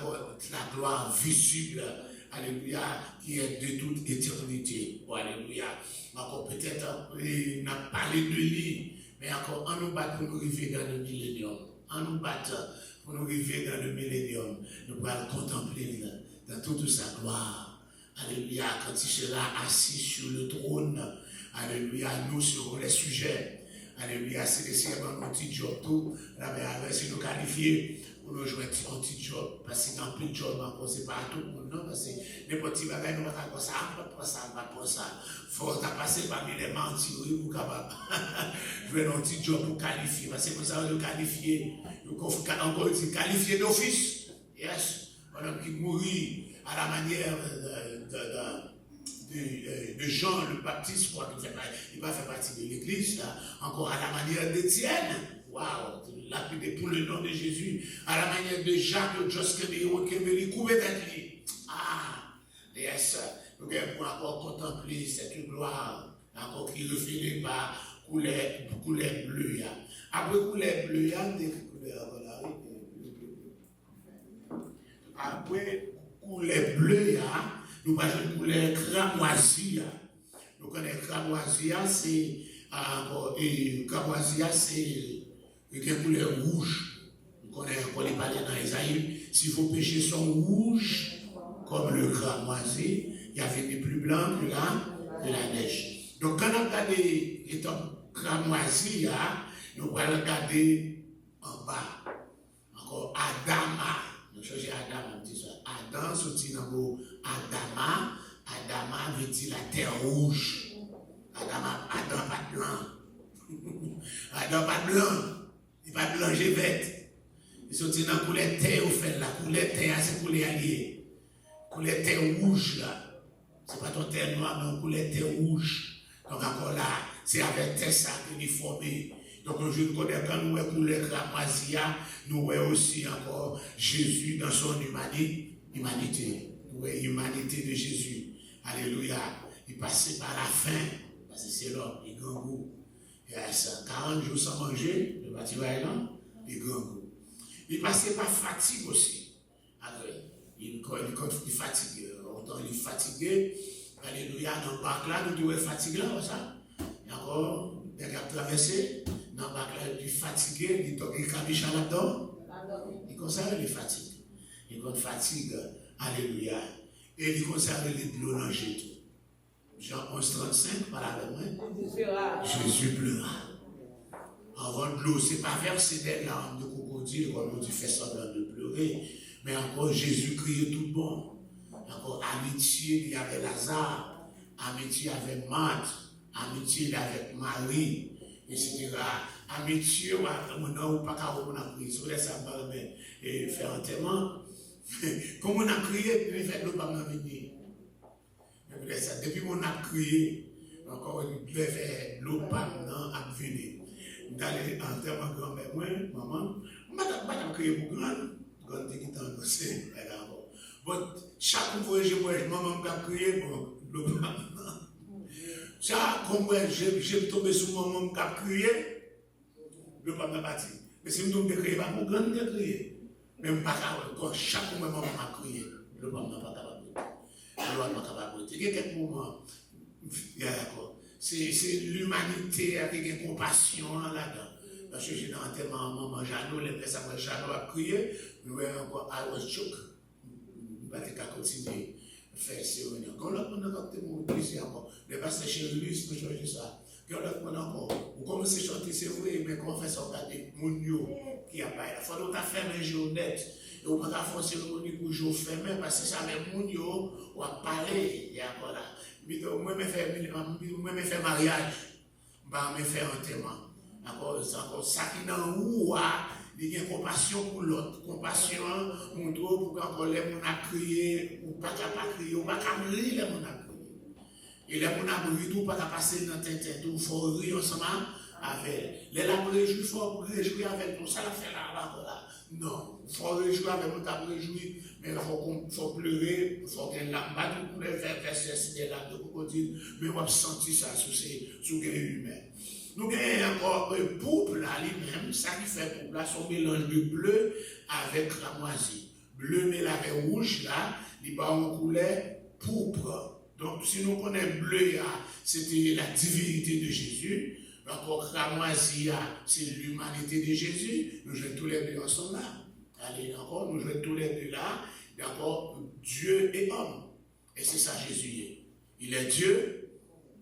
gloire visible, alléluia, qui est de toute éternité. Oh, alléluia. Encore peut-être, on a parlé de lui, mais encore, on nous bat pour nous arriver dans le millénium. On nous bat pour nous arriver dans le millénium. Nous allons contempler dans toute sa gloire. Alléluia, quand il sera assis sur le trône, alléluia, nous serons les sujets. Alléluia, c'est laisser un petit job tout, si nous qualifier pour nous jouer un petit job, parce que dans plus de job, c'est pas tout le monde, non, parce que les petits bagages, nous ne pouvons pas ça, on ne peut pas ça. Il faut passer parmi les mentis, vous capable. Jouer un petit job pour qualifier, parce que pour ça, on doit qualifier, encore dit qualifier d'office. Yes, un homme qui mourit à la manière de Jean le Baptiste, quoi, il va faire partie de l'église, là, encore à la manière d'Étienne. Waouh, pour le nom de Jésus, à la manière de Jacques, de Josquin, de couvert d'être. Ah, yes, nous devons encore contempler cette gloire, encore qui reflète par couleur bleue. Après couleur bleue, des couleurs, voilà, après couleur bleue, nous passons une couleur cramoisie. Nous connaissons cramoisie, c'est une couleur rouge. Nous connaissons encore les parler dans Isaïe. Si vos péchés sont rouges, comme le cramoisi, il y avait des plus blancs que la neige. Donc quand on regarde les cramoisi, nous allons regarder en bas. Encore Adama. Nous cherchons Adam, on dit ça. Adam, sorti dans le mot Adama. Adama veut dire la terre rouge. Adam pas de blanc. Adam pas de blanc. Il pas de blanc, j'ai bête. Il sorti dans la couleur terre au fait. La couleur terre, c'est couleur alliée. Couleur terre rouge là. C'est pas ton terre noire, mais couleur terre rouge. Donc encore là, c'est avec terre ça que nous formé. Donc je connais quand nous voyons couleur cramoisia, nous voyons aussi encore Jésus dans son humanité. Nous voyons l'humanité de Jésus. Alléluia. Il passait par la faim, parce que c'est l'homme, il grand goût. Il y a 40 jours sans manger, le bâtiment est là, il grand goût. Il passait par fatigue aussi. Après, il est fatigué. Autant il est fatigué. Alléluia. Dans le bac là, nous devons être fatigués là, ça. Et encore, il a traversé. Dans le bac là, il est fatigué. Il est cabiche là-dedans. Il conserve les fatigues. Il fatigue. Alléluia. Et il conserve les blonangers. Jean 11:35, par la main. Jésus pleura. Avant de l'eau, ce n'est pas verser des larmes de crocodile, comme on dit, fait semblant de pleurer. Mais encore, Jésus criait tout bon. Encore, amitié, il y avait Lazare. Amitié avec Marthe. Amitié avec Marie. Etc. Amitié, on n'a pas qu'à crier. Si on laisse ça et faire enterrement. Comme on a crié, il fait l'eau pas venir. Depuis qu'on a crié, encore, il devait faire l'eau pas venir. D'aller en termes de grand-mère, moi, maman, je crié pour grand qui est en gossé. Chaque fois que je vois, maman m'a crié pour l'eau pas chaque fois que je tombé sur maman m'a crié, l'eau pas m'a parti. Mais si je tombe de crier, pas pour grand de crier. Même pas quand chaque fois que maman m'a crié, l'eau pas m'a pas capable. L'eau pas capable. Il y a quelques moments, c'est l'humanité avec une compassion là-dedans. Parce que j'ai dans un thème maman Jeannot, les personnes que Jeannot a crié, nous voyons encore I was shook. Nous ne pouvons pas continuer à faire ces réunions. Quand on a capté mon plaisir encore, les pasteurs chez lui, nous changeons ça. Quand on a encore, on commence à chanter, c'est vrai, mais quand on fait ça, on regarde mon yo qui a pas. Il faut qu'on a fermé un jour net. Et on va forcer le monde pour jour fermé parce que ça met mon yo, on va parler. Et encore là. Moi, je fais mariage, je fais enterrement. C'est encore ça qui est dans où il y a compassion pour l'autre. Compassion, mon trop pour qu'encore les gens a crié, ou pas crier, ou pas rire les gens a crié. Et les gens a crié, tout pas passer dans tête, tout, il faut rire ensemble avec. Les gens réjouir, il faut réjouir avec tout ça, la fait là. Non, il faut réjouir avec nous, t'as réjouir, mais il faut pleurer, il faut qu'il y ait la batte pour les faire verser des larmes de crocodile, mais on va sentir ça sous les humains. Nous avons encore un pouple là lui-même, ça qui fait pouple là, son mélange de bleu avec cramoisi. Bleu mélangé avec rouge là, il va en couleur pourpre. Donc si nous connaissons bleu, c'était la divinité de Jésus. Encore cramoisi, c'est l'humanité de Jésus. Nous jouons tous les deux ensemble là. Allez, encore, nous jouons tous les deux là. D'accord, Dieu et homme. Et c'est ça Jésus est. Il est Dieu,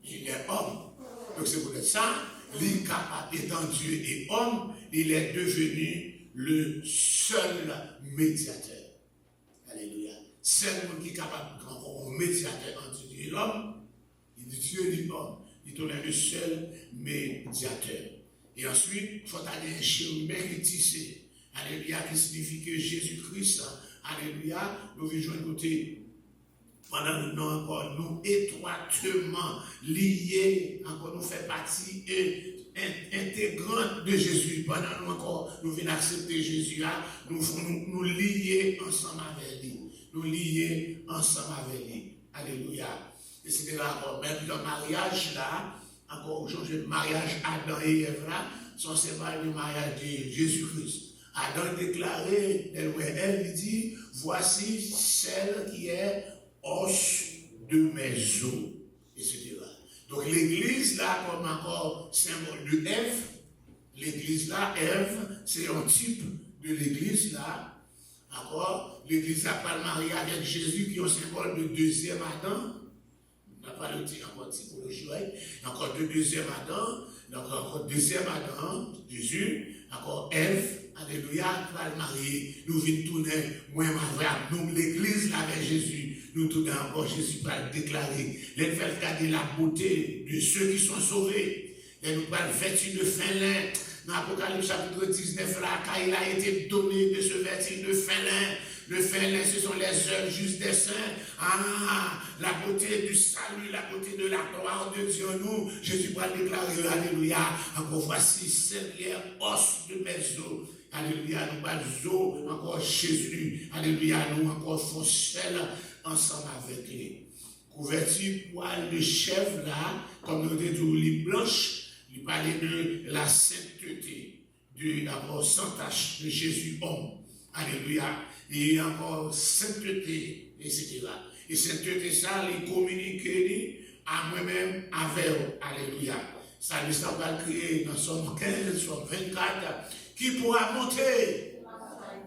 il est homme. Donc c'est pour ça, l'incapable étant Dieu et homme, il est devenu le seul médiateur. Alléluia. Seul monde qui est capable d'être un médiateur entre Dieu et l'homme, il dit Dieu et l'homme. Il est le seul médiateur. Et ensuite, il faut aller un chérubin qui est tissé. Alléluia, qui signifie que Jésus-Christ, alléluia, nous venons jouer côté pendant nous encore nous étroitement liés, encore nous fait partie intégrante de Jésus. Pendant nous encore nous venons accepter Jésus, nous lier ensemble avec lui. Nous lier ensemble avec lui. Alléluia. Et c'était là encore, même le mariage là, encore aujourd'hui, le mariage Adam et Ève là, sont séparés du mariage de Jésus-Christ. Adam déclaré, elle dit, voici celle qui est os de mes os, etc. Donc l'église là, comme encore symbole de Ève, l'église là, Ève, c'est un type de l'église là, encore, l'église là, pas le marié avec Jésus, qui est un symbole de deuxième Adam. On n'a pas le dire encore typologie, encore de deuxième Adam, donc encore deuxième Adam, Jésus, encore Ève, alléluia, va le marier, nous venons tourner, moi, ma frère, nous, l'église là avec Jésus, nous tournons encore, Jésus va le déclarer, les faire regarder la beauté de ceux qui sont sauvés, et nous va le vêtir de fin lin, dans l'Apocalypse chapitre 19, là, car il a été donné de se vêtir de fin lin. Le fin lin, ce sont les œuvres justes des saints. Ah, la beauté du salut, la beauté de la gloire de Dieu, nous, Jésus va déclarer, alléluia, encore voici celle qui est os de mes os. Alléluia, nous parlons encore Jésus. Alléluia, nous encore foncelle ensemble avec lui. Couverture poil de chèvre là, comme nous disons, les blanches. Il parlait de la sainteté, de d'abord sans tache de Jésus homme. Alléluia. Et encore sainteté, etc. Et sainteté, ça, les communiquer à moi-même, avec eux. Alléluia. Ça, nous va créer dans Somme 15, Somme 24, qui pourra monter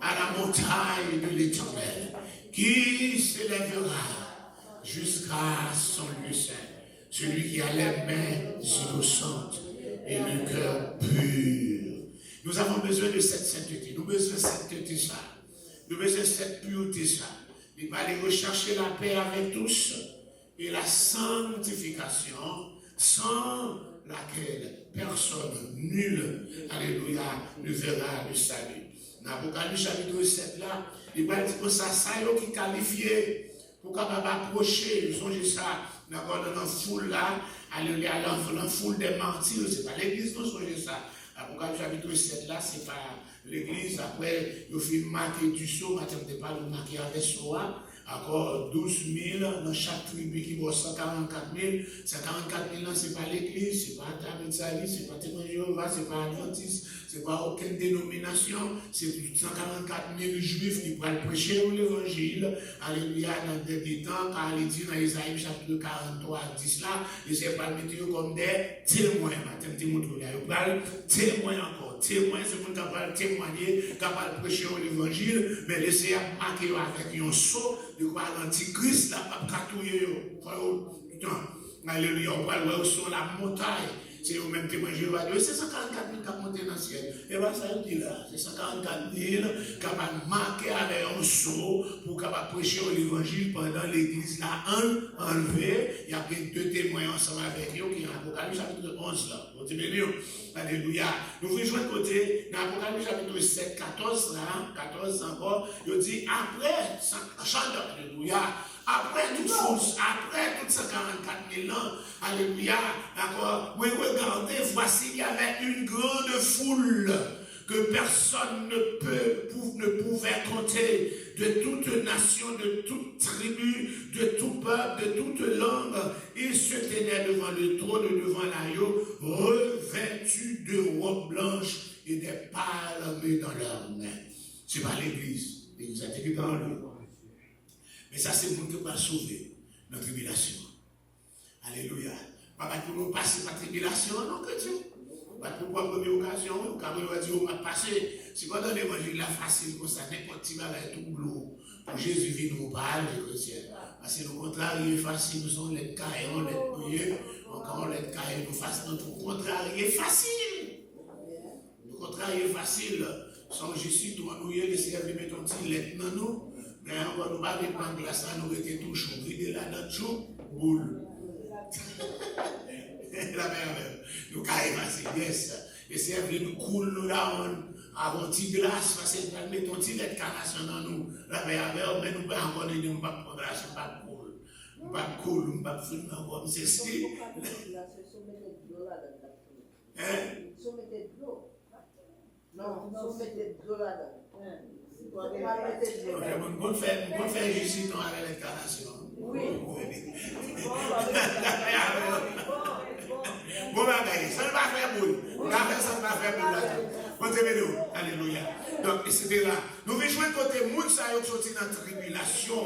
à la montagne de l'Éternel, qui s'élèvera jusqu'à son lieu saint. Celui qui a les mains innocentes et le cœur pur. Nous avons besoin de cette sainteté. Nous avons besoin de cette sainteté, ça. Nous avons besoin de cette pureté, ça. Il va aller rechercher la paix avec tous et la sanctification sans laquelle personne, nul, alléluia, ne verra le salut. Dans l'Apocalypse chapitre 7 là, il va dire que ça qui est qualifié pour capable approcher, songez ça, dans la foule là, alléluia, la foule des martyrs, c'est pas l'église, non, songez ça. Apocalypse chapitre 7 là, c'est pas l'église, après, il faut marquer du sceau, maintenant, on ne pas le marquer avec soi, encore 12 000 dans chaque tribu qui vaut 144 000. 144 000 c'est pas l'église, c'est pas Tamitsali, c'est pas Témoin Jéhovah, c'est pas Adventiste, c'est pas aucune dénomination, c'est 144 000 juifs qui pourraient prêcher l'évangile. Alléluia, dans des temps, car il dit dans Isaïe chapitre 43, 10 là, et c'est pas le mettre comme des témoins. Maintenant, témoins encore. Témoins, c'est pour capable témoigner, capable prêcher l'évangile, mais laissez marquer avec un saut de quoi l'antichrist, là, pas catouiller, alléluia, on va voir sur la montagne. C'est au même témoin Jéhovah. C'est 144 000 qui ont monté dans le ciel. Et bien, ça dit là, c'est 144 000 qui ont marqué avec un saut pour capable prêcher l'évangile pendant l'église là, enlevé. Il y a deux témoins ensemble avec eux qui est en Apocalypse chapitre 11 là. Continuez. Alléluia. Nous voulons jouer de côté, dans Apocalypse chapitre 7, 14 là, 14 encore, il dit après, chante, alléluia. Après toute chose, après toutes 144 000 ans, alléluia, d'accord, oui, regardez, voici, il y avait une grande foule que personne ne pouvait compter, de toute nation, de toute tribu, de tout peuple, de toute langue. Ils se tenaient devant le trône, devant l'agneau, revêtus de robes blanches et des palmes dans leurs mains. C'est pas l'église. L'église a été dans le. Mais ça, c'est pour nous qui va sauver notre tribulation. Alléluia. Pas pour nous passer par tribulation, non, que Dieu. Pas pour prendre première occasion, quand on va dire, on va passer. Si quand on l'évangile là facile, comme ça, n'importe qui va être tout bleu. Pour Jésus vit nous parle, les chrétiens. Parce que le contraire est facile, nous sommes les cahiers, on les prier. Quand on les cahiers, nous faisons notre contraire est facile. Le contraire est facile. Sans Jésus, nous allons laisser mettre un petit lettre dans nous. Mais encore, nous ne pas de glace, nous étions tout chaud, vider là dans tout, boule. La merveille. Nous caillons facile, yes. Et c'est vrai, nous coule, nous là, avons un petit glace, parce que nous mettons un petit lait de carnation dans nous. La merveille, mais nous ne pouvons pas encore nous pas prendre glace, pas de boule. Pas cool, pas film encore, c'est si. Hein? Non, vous mettez de l'eau là-dedans. On fait ici dans l'incarnation. Oui. Bon, ça ne va faire boule. Ça ne va faire boule. Alléluia. Donc, etc. Nous rejoignons côté moun ça qui sorti dans la tribulation.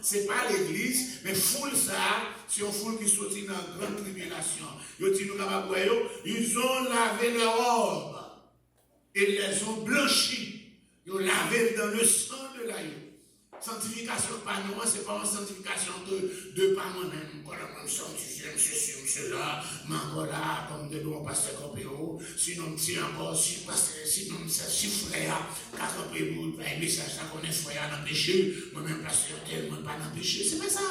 Ce n'est pas l'église, mais foule ça, c'est une foule qui sorti dans la grande tribulation. Ils ont lavé leur robe et les ont blanchis. Ils ont lavé dans le sang de l'agneau. Sanctification pas nous, c'est pas une sanctification de pas moi-même. Voilà, moi, sanctifié, monsieur là, là, comme de nous, pasteur Campéo. Sinon, si encore, sinon, si frère, car Campéo, un message, ça qu'on est frère dans le péché, moi-même, pasteur, tellement pas dans le péché. C'est pas ça.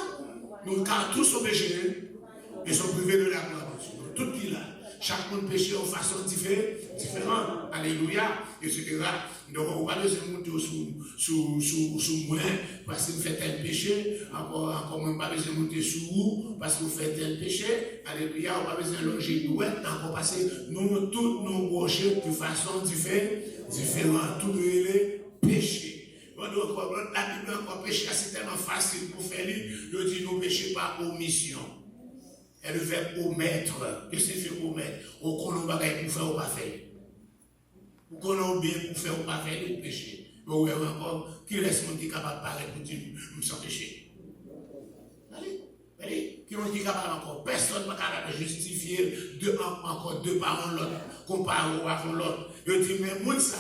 Nous, car tous sont péchés, ils sont privés de la gloire de Dieu. Tout qui là. Chaque monde péché en façon différente. Alléluia. Etc. Donc, on va pas besoin de monter sous moi parce que vous faites tel péché. Encore, on pas besoin de monter sous vous parce que vous faites tel péché. Alléluia. On pas besoin de longer douette. Encore parce que nous, tous nous branchés de façon différente. Tout les péchés. Donc, la Bible encore péché, c'est tellement facile pour faire lui. Je dis, nous péchons par omission. Et le verbe omettre, qu'est-ce que c'est omettre? Ou qu'on a bagaille pour faire ou pas faire. Ou qu'on a bien pour faire ou pas faire, le péché. Ou encore, qui laisse mon qui est capable de parler pour dire, nous sommes péchés. Allez, qui est capable encore? Personne n'est capable de justifier encore deux parents l'autre, comparé ou avant l'autre. Je dis, mais moun sa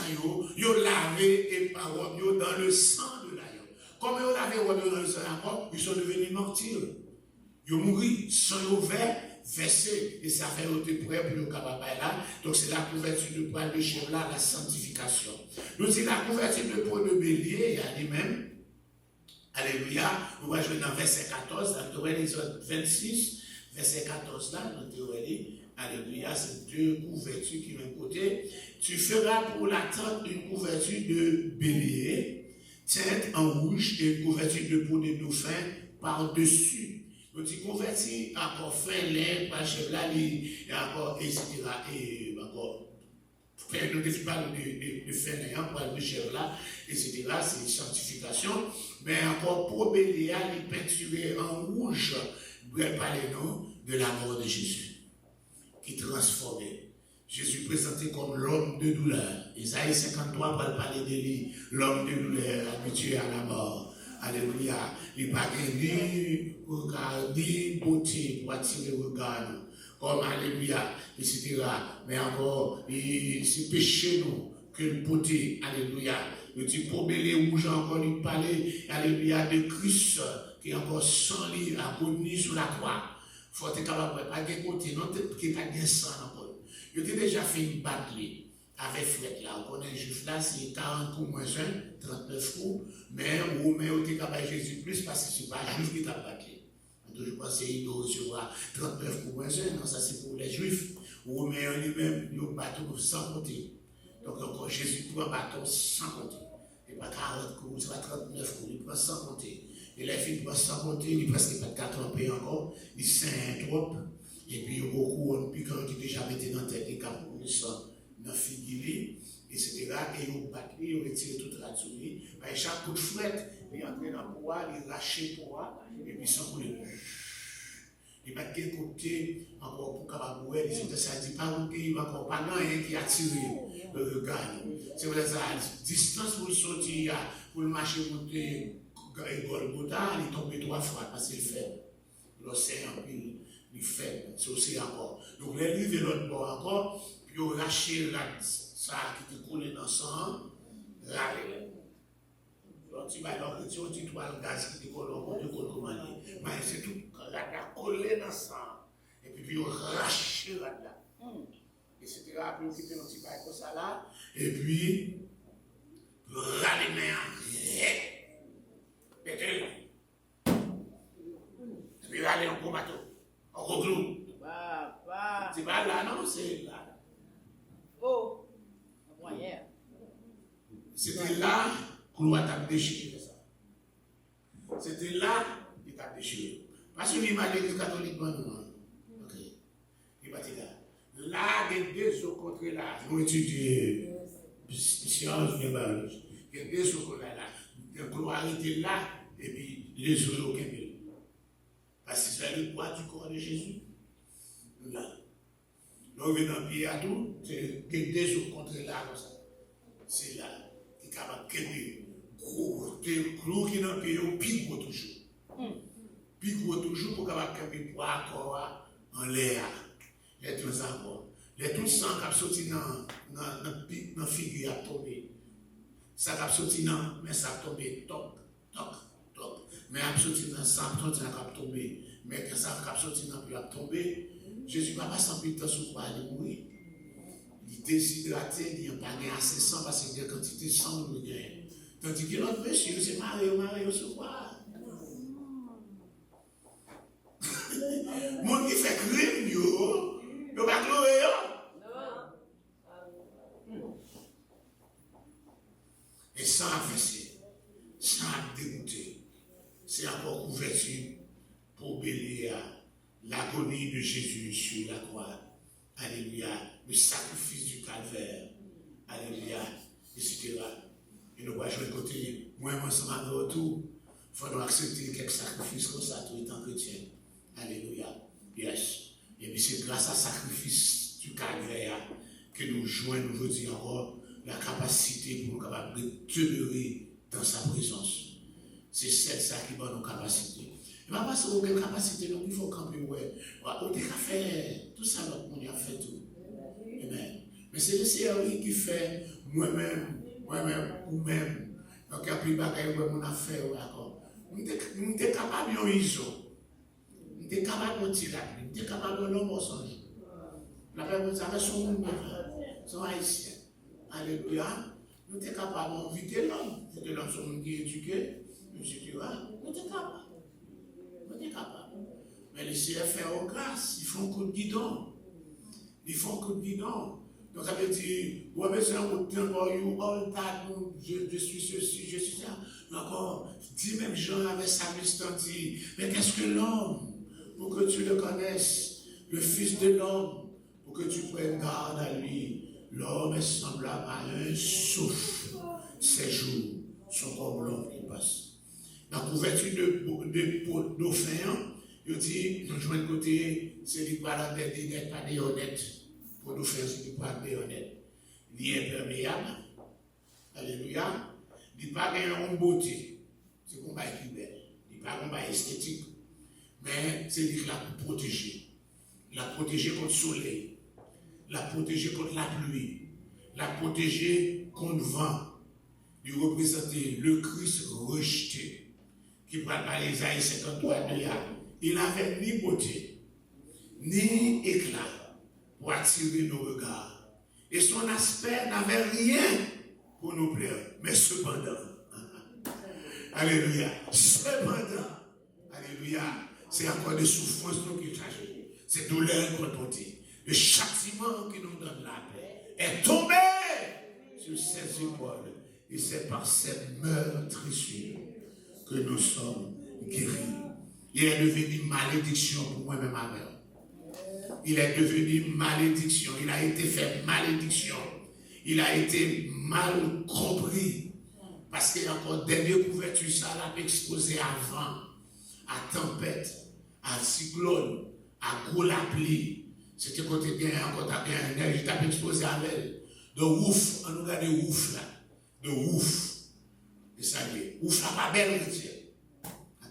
yo lavé et parole dans le sang de l'agneau. Comme yo lavé dans le sang encore, ils sont devenus martyrs. Ils ont mouru sans ouvert, versé, et ça fait autre prêt pour le capable là. Donc c'est la couverture de poil de chèvre là, la sanctification. Donc c'est la couverture de poil de bélier, il y a lui-même. Alléluia. Nous allons jouer dans verset 14, dans Théorie 26, verset 14 là, dans Théorie. Alléluia, c'est deux couvertures qui vont côté. Tu feras pour la tente une couverture de bélier, teinte en rouge et une couverture de peau de dauphin par-dessus. Donc, tu convertis encore fin lait, pas chef là, et encore, etc. Et encore, nous ne parlons pas de fin lait, pas de chef là, etc. C'est sanctification. Mais encore, pour Bélia, il peinturé en rouge, vous parler non, de la mort de Jésus, qui transformait. Jésus présenté comme l'homme de douleur. Isaïe 53 va parler de lui, l'homme de douleur, habitué à la mort. Alléluia. Il n'y a pas ni beauté pour attirer le regard. Comme Alléluia, etc. Mais encore, c'est péché nous que le beauté. Alléluia. Le type pour les rouges encore, il parlait, Alléluia, de Christ qui est encore sans lit, agonie sur la croix. Il faut être capable de pas de côté, non, qui n'a pas de sang encore. Il a déjà fait une bataille. Avec Fred là, on connaît juif là, c'est 40 coups moins 1, 39 coups, mais on est capable de Jésus plus parce que ce n'est pas juif qui t'a battu. On toujours pensé qu'il doit recevoir 39 coups moins 1, non, ça c'est pour les juifs. On met lui-même, il bâton sans compter. Donc encore Jésus prend un bâton sans compter. Il n'y a pas 40 coups, c'est pas 39 coups, il prend sans compter. Et les filles prennent sans compter, il presque pas 80 encore, il saigne trop. Et puis beaucoup, puis quand il déjà mis dans la tête, il capte pour le sang. Dans le figuier, etc. Et ils ont battu, ils ont retiré toute la souris. Chaque coup de fouette, il est entré dans le poids, il est lâché le poids, et puis sans couler. Il n'y a pas de côté encore pour Kababoué, ça dit pas qu'il n'y a encore pas rien qui a tiré le regard. C'est vrai, ça a distance pour le sortir, pour le marcher, monter, Golgotha, il est tombé 3 fois parce qu'il fait l'océan, puis il fait, c'est aussi encore. Donc, les livres de l'autre bord encore, puis ils ont lâché ça qui était coulé dans le sang, râlé. Donc, tu vas dans le petit toile gaz qui était collé au côté de commandé. Mais c'est tout, la collé dans le sang. Et puis, ils ont raché là-dedans. Etc. Puis, ils ont quitté un petit bail comme ça là. Et puis, râlé, mais pété. Et puis, râlé en gros bateau. En gros clou. C'est pas là, non, c'est là. Oh, moyen. C'était là que l'on a déchiré ça. C'était là qu'il a déchiré. Parce que il m'a l'église catholique, non. Ok. Il m'a dit là, il y a deux autres contre là. Nous étudions sciences, il y a deux autres là. La gloire était là, et puis les autres, aucun mieux. Parce que c'est le poids du corps de Jésus. Là. Donc, on dans le pied à tout, c'est deux autres contre là, comme ça. C'est là, qui est capable de gros, des clous qui dans le pied, au pic toujours. Pic toujours pour capable de poids corps en l'air. Les tout encore. Les tout sang qui a sorti dans la figure a tombé. Ça a sorti dans, mais ça a tombé, toc, toc, toc. Mais a sorti dans ça a tombé. Mais quand ça a sorti dans puis a tombé, Jésus n'a pas senti temps sur quoi il mourir. Il est déshydraté, il n'a pas gagné assez de sang parce qu'il y a une quantité de sang de gain. Tandis que l'autre monsieur, c'est Mario sur quoi. Mon qui fait crime, yo va gloyer, et sans affaisser, sans dégoûter, c'est encore couverture pour bélir l'agonie de Jésus sur la croix. Alléluia. Le sacrifice du calvaire. Alléluia. Etc. Et nous voyons de côté, moi, ensemble avec tout, il faut nous accepter quelques sacrifices comme ça, tout étant chrétien. Alléluia. Yes. Et puis c'est grâce à sacrifice du calvaire que nous jouons aujourd'hui encore la capacité pour nous capables de demeurer dans sa présence. C'est ça qui donne nos capacités. Et pas parce qu'on a une capacité, donc il faut camper, ouais. On a fait tout ça, on a fait tout. Amen. Mais c'est le Seigneur qui fait moi-même, ou-même. Donc il y a plus de bagages qu'on a fait, d'accord. Nous sommes capables de ISO. Nous sommes capables de tirer, nous sommes capables de l'homme au songe. La personne, ça va son monde, son haïtien. Alléluia. Nous sommes capables d'inviter l'homme. C'est l'homme son monde qui est éduqué, etc. Nous sommes capables. Nous sommes capables. Mais les CFR en grâce, ils font coup de guidon. Ils font coup de guidon. Donc ça veut dire, ouais, mais c'est un coup de temps, all that, je suis ceci, je suis ça. Encore, dis même Jean avec sa liste, dit, mais qu'est-ce que l'homme? Pour que tu le connaisses, le Fils de l'homme, pour que tu prennes garde à lui. L'homme est semblable à un souffle. Ses jours sont comme l'homme qui passe. La couverture de dauphin, je dis, nous jouons de côté, c'est du parent d'être pas des honnêtes. Pour nous faire ce qui pas des honnêtes. Il est imperméable. Alléluia. Il n'est pas en beauté. C'est qu'on va être belle. Il n'est pas en esthétique. Mais c'est lui qui l'a protégé. Il l'a protégé contre le soleil. Il l'a protégé contre la pluie. Il l'a protégé contre le vent. Il représentait le Christ rejeté. Qui parle par Isaïe 53 de là. Il n'avait ni beauté, ni éclat pour attirer nos regards. Et son aspect n'avait rien pour nous plaire. Mais cependant, alléluia, cependant, alléluia, c'est encore des souffrances qui changent. C'est douleur qu'on porte. Le châtiment qui nous donne la paix est tombé sur ses épaules. Et c'est par cette meurtrissure que nous sommes guéris. Il est devenu malédiction pour moi-même ma mère. Il est devenu malédiction. Il a été fait malédiction. Il a été mal compris. Parce qu'il y a encore des couvertures, ça l'a exposé à vent, à tempête, à cyclone, à gros la pluie. C'était côté bien, encore un neige, il t'a exposé à elle. De ouf, on nous regarde ouf là. De ouf. Et ça y est. Ouf là, pas belle,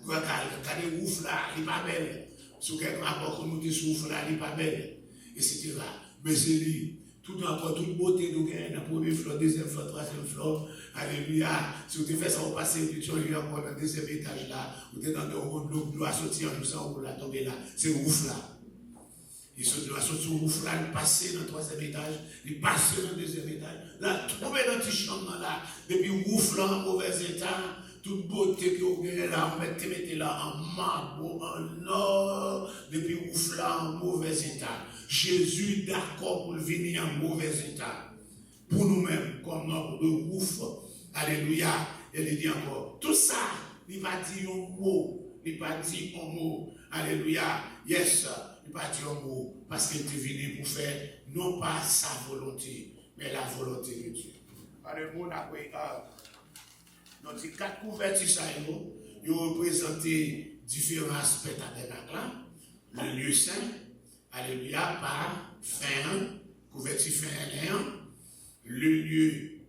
regardez ouf là, il n'est pas belle. Sur quelques rapports qu'on nous dit sur ouf là, il n'est pas belle. Etc. Mais c'est lui. Tout encore, toute beauté nous gagne. La première fleur, deuxième fleur, troisième fleur. Alléluia. Si vous faites ça, vous passez une chose, il y a encore dans le deuxième étage là. Vous êtes dans le monde, l'eau doit sortir en jouant, vous la tomber là. C'est ouf là. Il doit sortir ouf là, il passe dans le troisième étage, il passe dans le deuxième étage. Là, tomber dans le petit chambre là. Depuis ouf là, en mauvais état. Toute beauté que vous avez là, on mettez là en marbre, en or, depuis ouf là en mauvais état. Jésus d'accord pour venir en mauvais état. Pour nous-mêmes, comme notre ouf. Alléluia. Et il dit encore, tout ça, il va dire un mot. Il va dire un mot. Alléluia. Yes, il pas dit un mot parce qu'il est venu pour faire non pas sa volonté, mais la volonté de Dieu. Alléluia. Donc, ces 4 couvertures, ils représentent différents aspects de tabernacle. Le lieu saint, alléluia, par fin, couverture fin, le lieu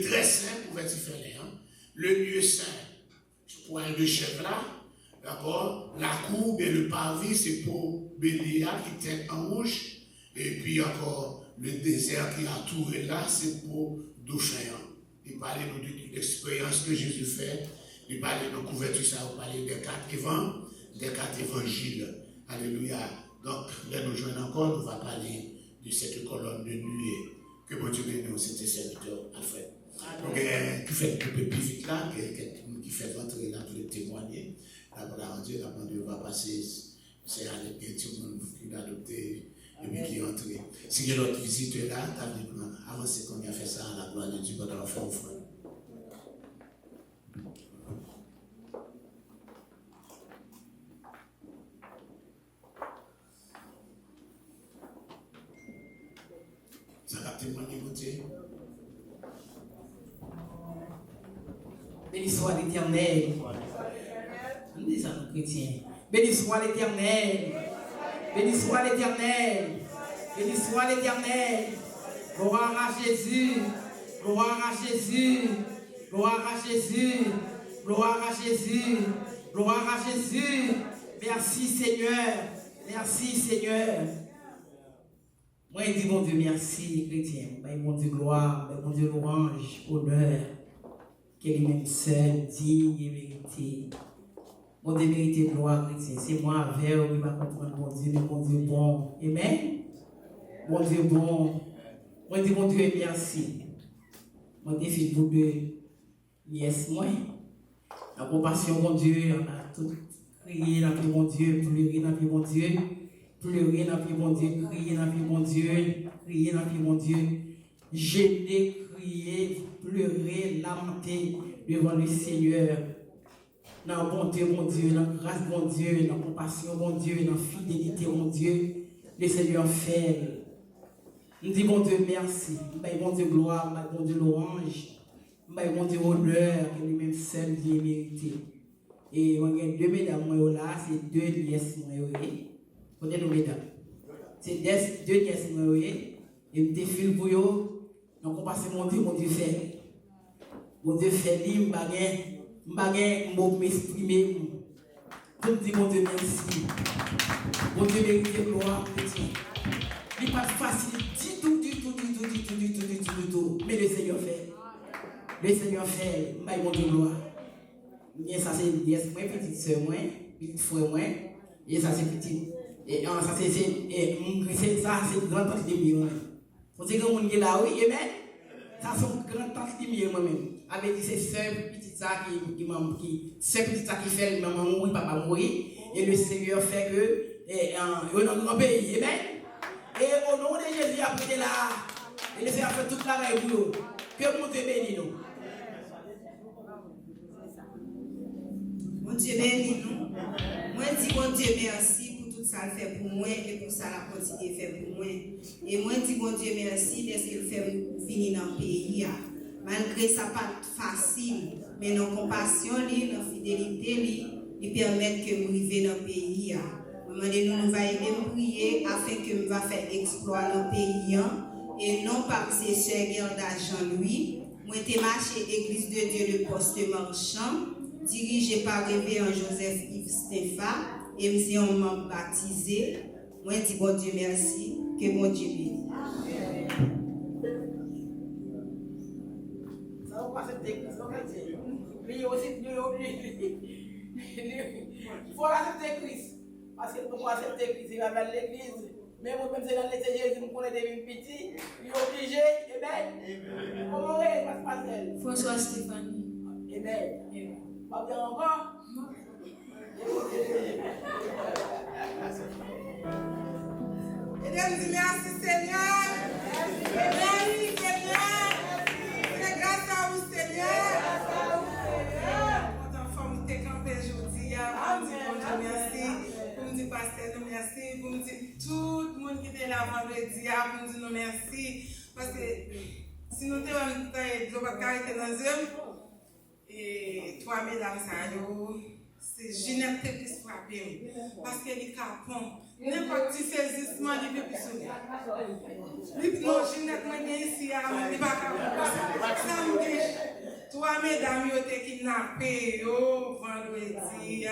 très saint, couverture fin, le lieu saint, point de chèvre là, d'accord, la courbe et le parvis, c'est pour Bélia qui tient en rouge, et puis encore le désert qui a entouré là, c'est pour Dauphin. Il parlait de l'expérience que Jésus fait, il parlait de couverture, ça va parler des 4 évangiles. Alléluia. Donc, là, nous jouons encore, nous va parler de cette colonne de nuée que bon Dieu bénisse, c'était serviteur Alfred. Donc, qui fait un peu plus vite là, qui fait rentrer là pour le témoigner. D'abord, Dieu va passer, c'est à l'époque, tout le monde qui l'a adopté et puis qui est entré. Si il y a l'autre visiteur là, avancez qu'on a fait ça à la gloire de Dieu, quand on va faire offrande. Ça va témoigner, mon Dieu. Béni soit l'Éternel. On dit ça, nos chrétiens. Béni soit l'Éternel. Béni soit l'Éternel. Béni soit l'Éternel. Gloire à Jésus. Gloire à Jésus. Gloire à Jésus. Gloire à Jésus. Gloire à Jésus. Merci Seigneur. Merci Seigneur. Moi, je dis mon Dieu merci, chrétien. Mon Dieu gloire, mon Dieu louange, honneur. Qu'il est même seul, digne et mérité. Mon Dieu mérité gloire, chrétien. C'est moi avec qui va comprendre mon Dieu, mais mon Dieu bon. Amen. Mon Dieu bon. Moi, je dis mon Dieu merci. Mon Dieu fait vous deux. Yes, moi. La compassion, mon Dieu, on a tout crié dans mon Dieu, pleuré dans mon Dieu. Pleurer dans le mon Dieu, crier dans le mon Dieu, crier dans le mon Dieu, gêner, crier, pleurer, lamenter devant le Seigneur. Dans la bonté, mon Dieu, dans la grâce, mon Dieu, dans la compassion, mon Dieu, dans la fidélité, mon Dieu, le Seigneur fait. Nous disons, mon Dieu, merci. Mon Dieu, gloire, mon Dieu, louange, mon Dieu, honneur, que lui-même seul vient mériter. Et on a 2 mesdames là, c'est 2 liesses. C'est 2 nièces, et me défile pour eux. Donc, on passe mon Dieu fait. Mon Dieu fait, je vais m'exprimer. Je dis, mon Dieu, merci. Mon Dieu mérite gloire, petit. Il n'est pas facile du tout. Mais le Seigneur fait. Le Seigneur fait, mon Dieu gloire. Et ça, c'est une nièce, petite soeur, petite frère, et ça, c'est petit. Et ça, c'est grand tante de mieux. Vous savez que mon Dieu là, oui, amen. Ça, c'est grand tante de mieux moi-même. Avec ces sœurs petites ça qui fait maman mourir, papa mourir. Et le Seigneur fait que, on a un pays, amen. Et au nom de Jésus, après là, et le Seigneur fait toute la règle pour nous. Que mon Dieu bénisse nous. Mon Dieu bénisse nous. Moi, je dis mon Dieu merci. Ça le fait pour moi et pour ça la continue de faire pour moi. Et moi je dis bon Dieu merci de ce qu'il fait venir dans le pays. Malgré ça pas facile, mais nos compassion, nos fidélité, ils permettent que nous arrivions dans le pays. Nous va aider prier afin que nous va faire exploit dans le pays. Et non par ces sœurs Gerda Jean-Louis. Moi j'ai marché Église de Dieu de Poste Marchand, dirigé par Révérend Joseph Yves Stéphane. Et je suis un membre baptisé. Moi, je dis bon Dieu merci, que bon Dieu bénisse. Ça va pas cette église, lui aussi, il faut accepter Christ. Parce que pour accepter Christ, il va vers l'église. Mais moi-même, c'est dans l'été Jésus, nous connaissons des petits. Il est obligé, amen. Comment est-ce que ça se passe? François Stéphanie. Amen. Pas bien encore? Mesdames et merci Seigneur. Merci Seigneur. C'est grâce à vous Seigneur. Votre enfant, vous êtes campé aujourd'hui. tout le monde qui était là vendredi, pour nous dire merci. Parce que si nous étions en temps et nous n'avons pas été dans le et trois mesdames, c'est Ginette qui se frappe. Parce qu'elle est capable. N'importe qui saisissement, il peut plus sauver. Non, Ginette, moi, ici, il n'est pas capable. Trois mesdames, ils ont été kidnappées vendredi.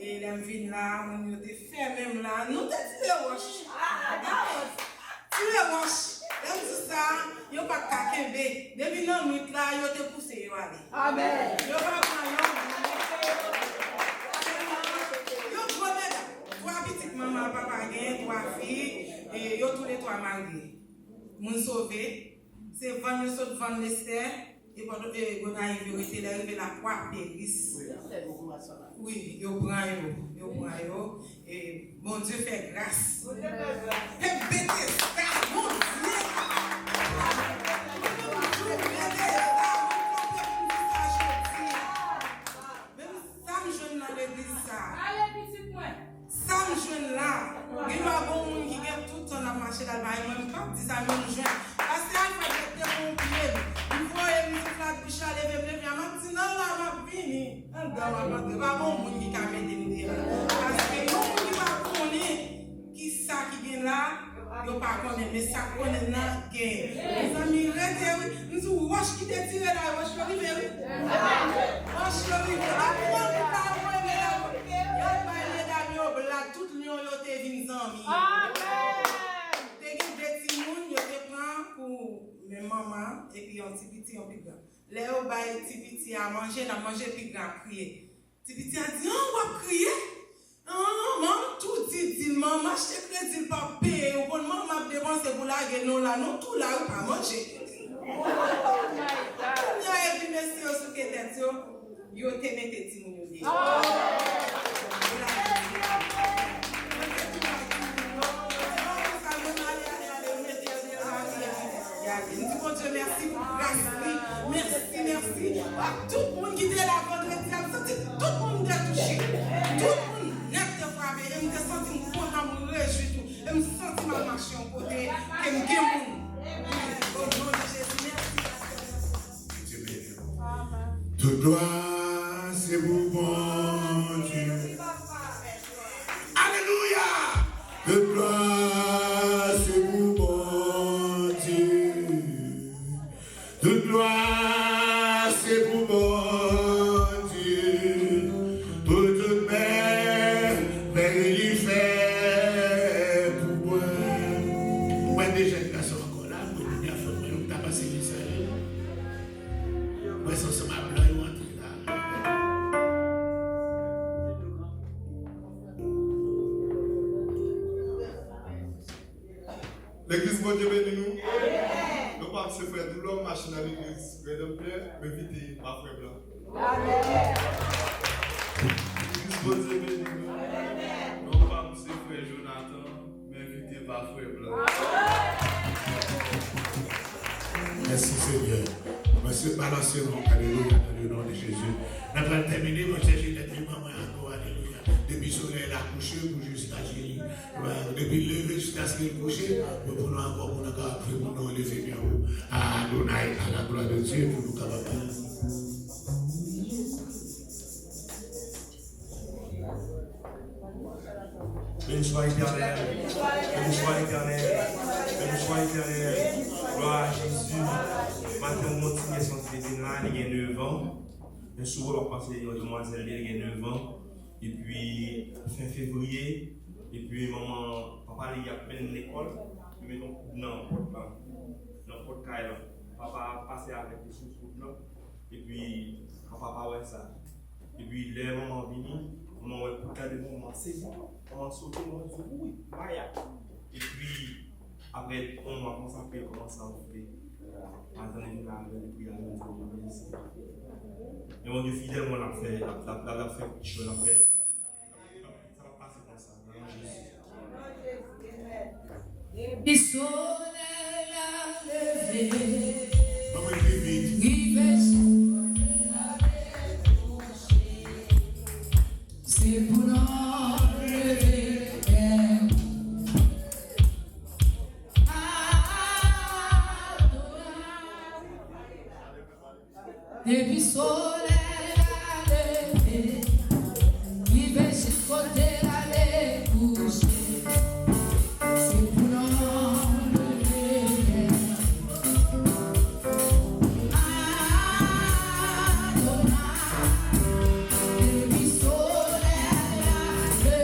Et les vignes là, on a fait même là. Nous, t'es tiré roche. Tiré roche. Même si ça, il n'y a pas de kakembe. Depuis la nuit là, il y a été poussé. Amen. Il n'y a pas de trois petites mamans, papa, trois filles, et il y a tous les trois mariés. Nous sauvés. C'est vendre le vendre l'Esther. Et quand on arrive, il est la croix péris. Oui, il prend. Et mon Dieu fait grâce. Et Bethesda, mon Dieu. Même Sam jeune dans l'église ça. Sam jeune là. Il y a bon monde qui gagne tout le temps à marcher dans le bail. Même pas dit ça même jeune. Parce que il faut être bon pied. Il faut être flat bouche à lever bien. Je dis non là m'a fini. Il va bon monde qui a mis parce que non qui va connaître qui ça qui vient là. Yo pas connaître mais ça connaît nan gain. Les amis rete nous dit wash qui te tire là wash le rive. Wash le rive. Tout lion yo te vin zanmi. Amen. Te gen des petits moun yo te prend pour mes mamans et puis un petit petit en plus grand. Les yo bay petit petit à manger, n'a manger puis grand crier. Petit petit a dit on va crier. Non, maman tout dit maman acheter crédit pas payer ou bon maman dépenser pour la non là non tout là ou pas manger. Oh my god. Ya et puis monsieur sous que tête yo te mette petit moun yo dit. Bon Dieu, merci pour grâce. Merci. Tout le monde qui était là vendredi, tout le monde est touché. Tout le monde n'est pas frappé. Je me sens content, je me réjouis tout. Je me sens ma marche en côté. Je me guéris. Au nom de Jésus, merci. Toute gloire, c'est vous, bon Dieu. Alléluia. Toute gloire, c'est vous, bon Dieu. Toute gloire, c'est pour mon Dieu. Pour toute mère, il fait pour moi. Moi, déjà, il y a encore là, pour bien faire, mais on t'a passé les salles. Moi, ça, c'est ma blague, ou entrer là. L'église, bon Dieu, bénis-nous. Nous pas se faire tout l'homme machine à l'église. Mais vite, ma frère blanc. Amen. L'église, bon Dieu, bénis-nous. Nous pas se faire Jonathan, mais vite, ma frère blanc. Merci Seigneur. Merci, balancez-nous. Alléluia, dans le nom de Jésus. Nous allons terminer, mon Jésus, d'être maman encore. Alléluia. Depuis le soleil a couché, pour jusqu'à Jésus. Depuis le lever jusqu'à ce qu'il couche, nous prenons encore pour nous prier pour nous lever bien haut. À Adonai, à la gloire de Dieu, pour nous capables. Béni soit l'Éternel, béni soit l'Éternel, béni soit l'Éternel. Gloire à Jésus. Matin, on continue son crédit là, il y a 9 ans. Je suis souvent passé une demoiselle, il y a 9 ans. Et puis, fin février, et puis maman, papa, il y a peine l'école, mais donc, non, dans le cas, papa a passé avec les sous-sous là, et puis, papa, ouais, ça. Et puis, les mamans viennent, maman, ouais, pour garder le moment, c'est bon, maman sauter, maman dit, oui, Maya. Et puis, après, on va commencer à ouvrir. Attendez, et puis, on va ouvrir ici. Et mon Dieu fidèle, on l'a fait, la fait, je l'ai fait. Ça va passer comme ça, dans Jésus. Et soleil a levé. Maman, il vite. C'est pour nous lever. depuis soleil a levé, il va jusqu'au côté aller coucher. C'est pour l'enlever. Depuis soleil a levé,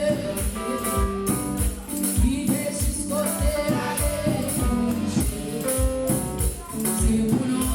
il va jusqu'au côté aller coucher. C'est pour l'enlever.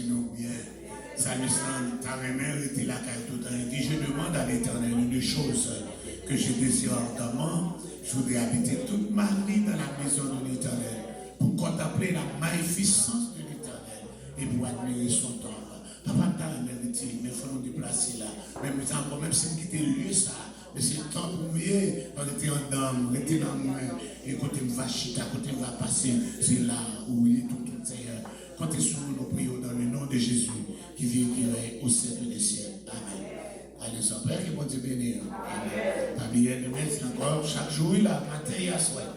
nous bien. Salut, ta mère était là tout le temps. Il dit, je demande à l'Éternel une chose que je désire ardemment. Je voudrais habiter toute ma vie dans la maison de l'Éternel pour contempler la magnificence de l'Éternel et pour admirer son temple. Papa, t'as mérité, mais il faut nous déplacer là. Même si on quitte le lieu, ça, mais c'est le temps pour mieux. On était en dame, on était dans moi. Et quand on va chita, quand on va passer, c'est là où il est tout Seigneur. Comptez sur nous, prions dans le nom de Jésus, qui vit et qui règne au siècle des siècles. Amen. Allez, son Père, qui bon Dieu bénir. Amen. Pas bien de mettre encore chaque jour, là, matin et à soir.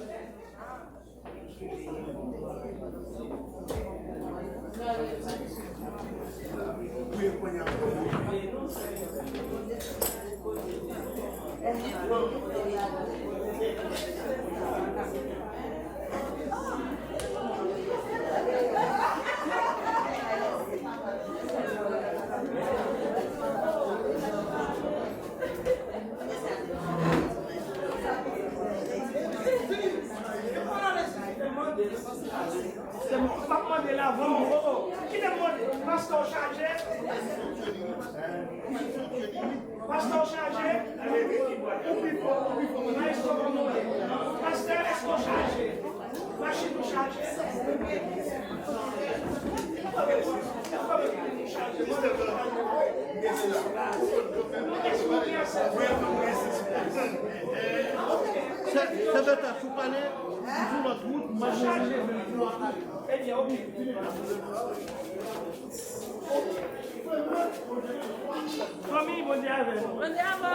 Pas de la vente. Qui demande? Pasteur chargé. Pasteur chargé. Pasteur, est-ce qu'on chargé? Machine chargée. Ça va être à Foucané, sur notre route, machine. Famille, bon diable. Bon diable.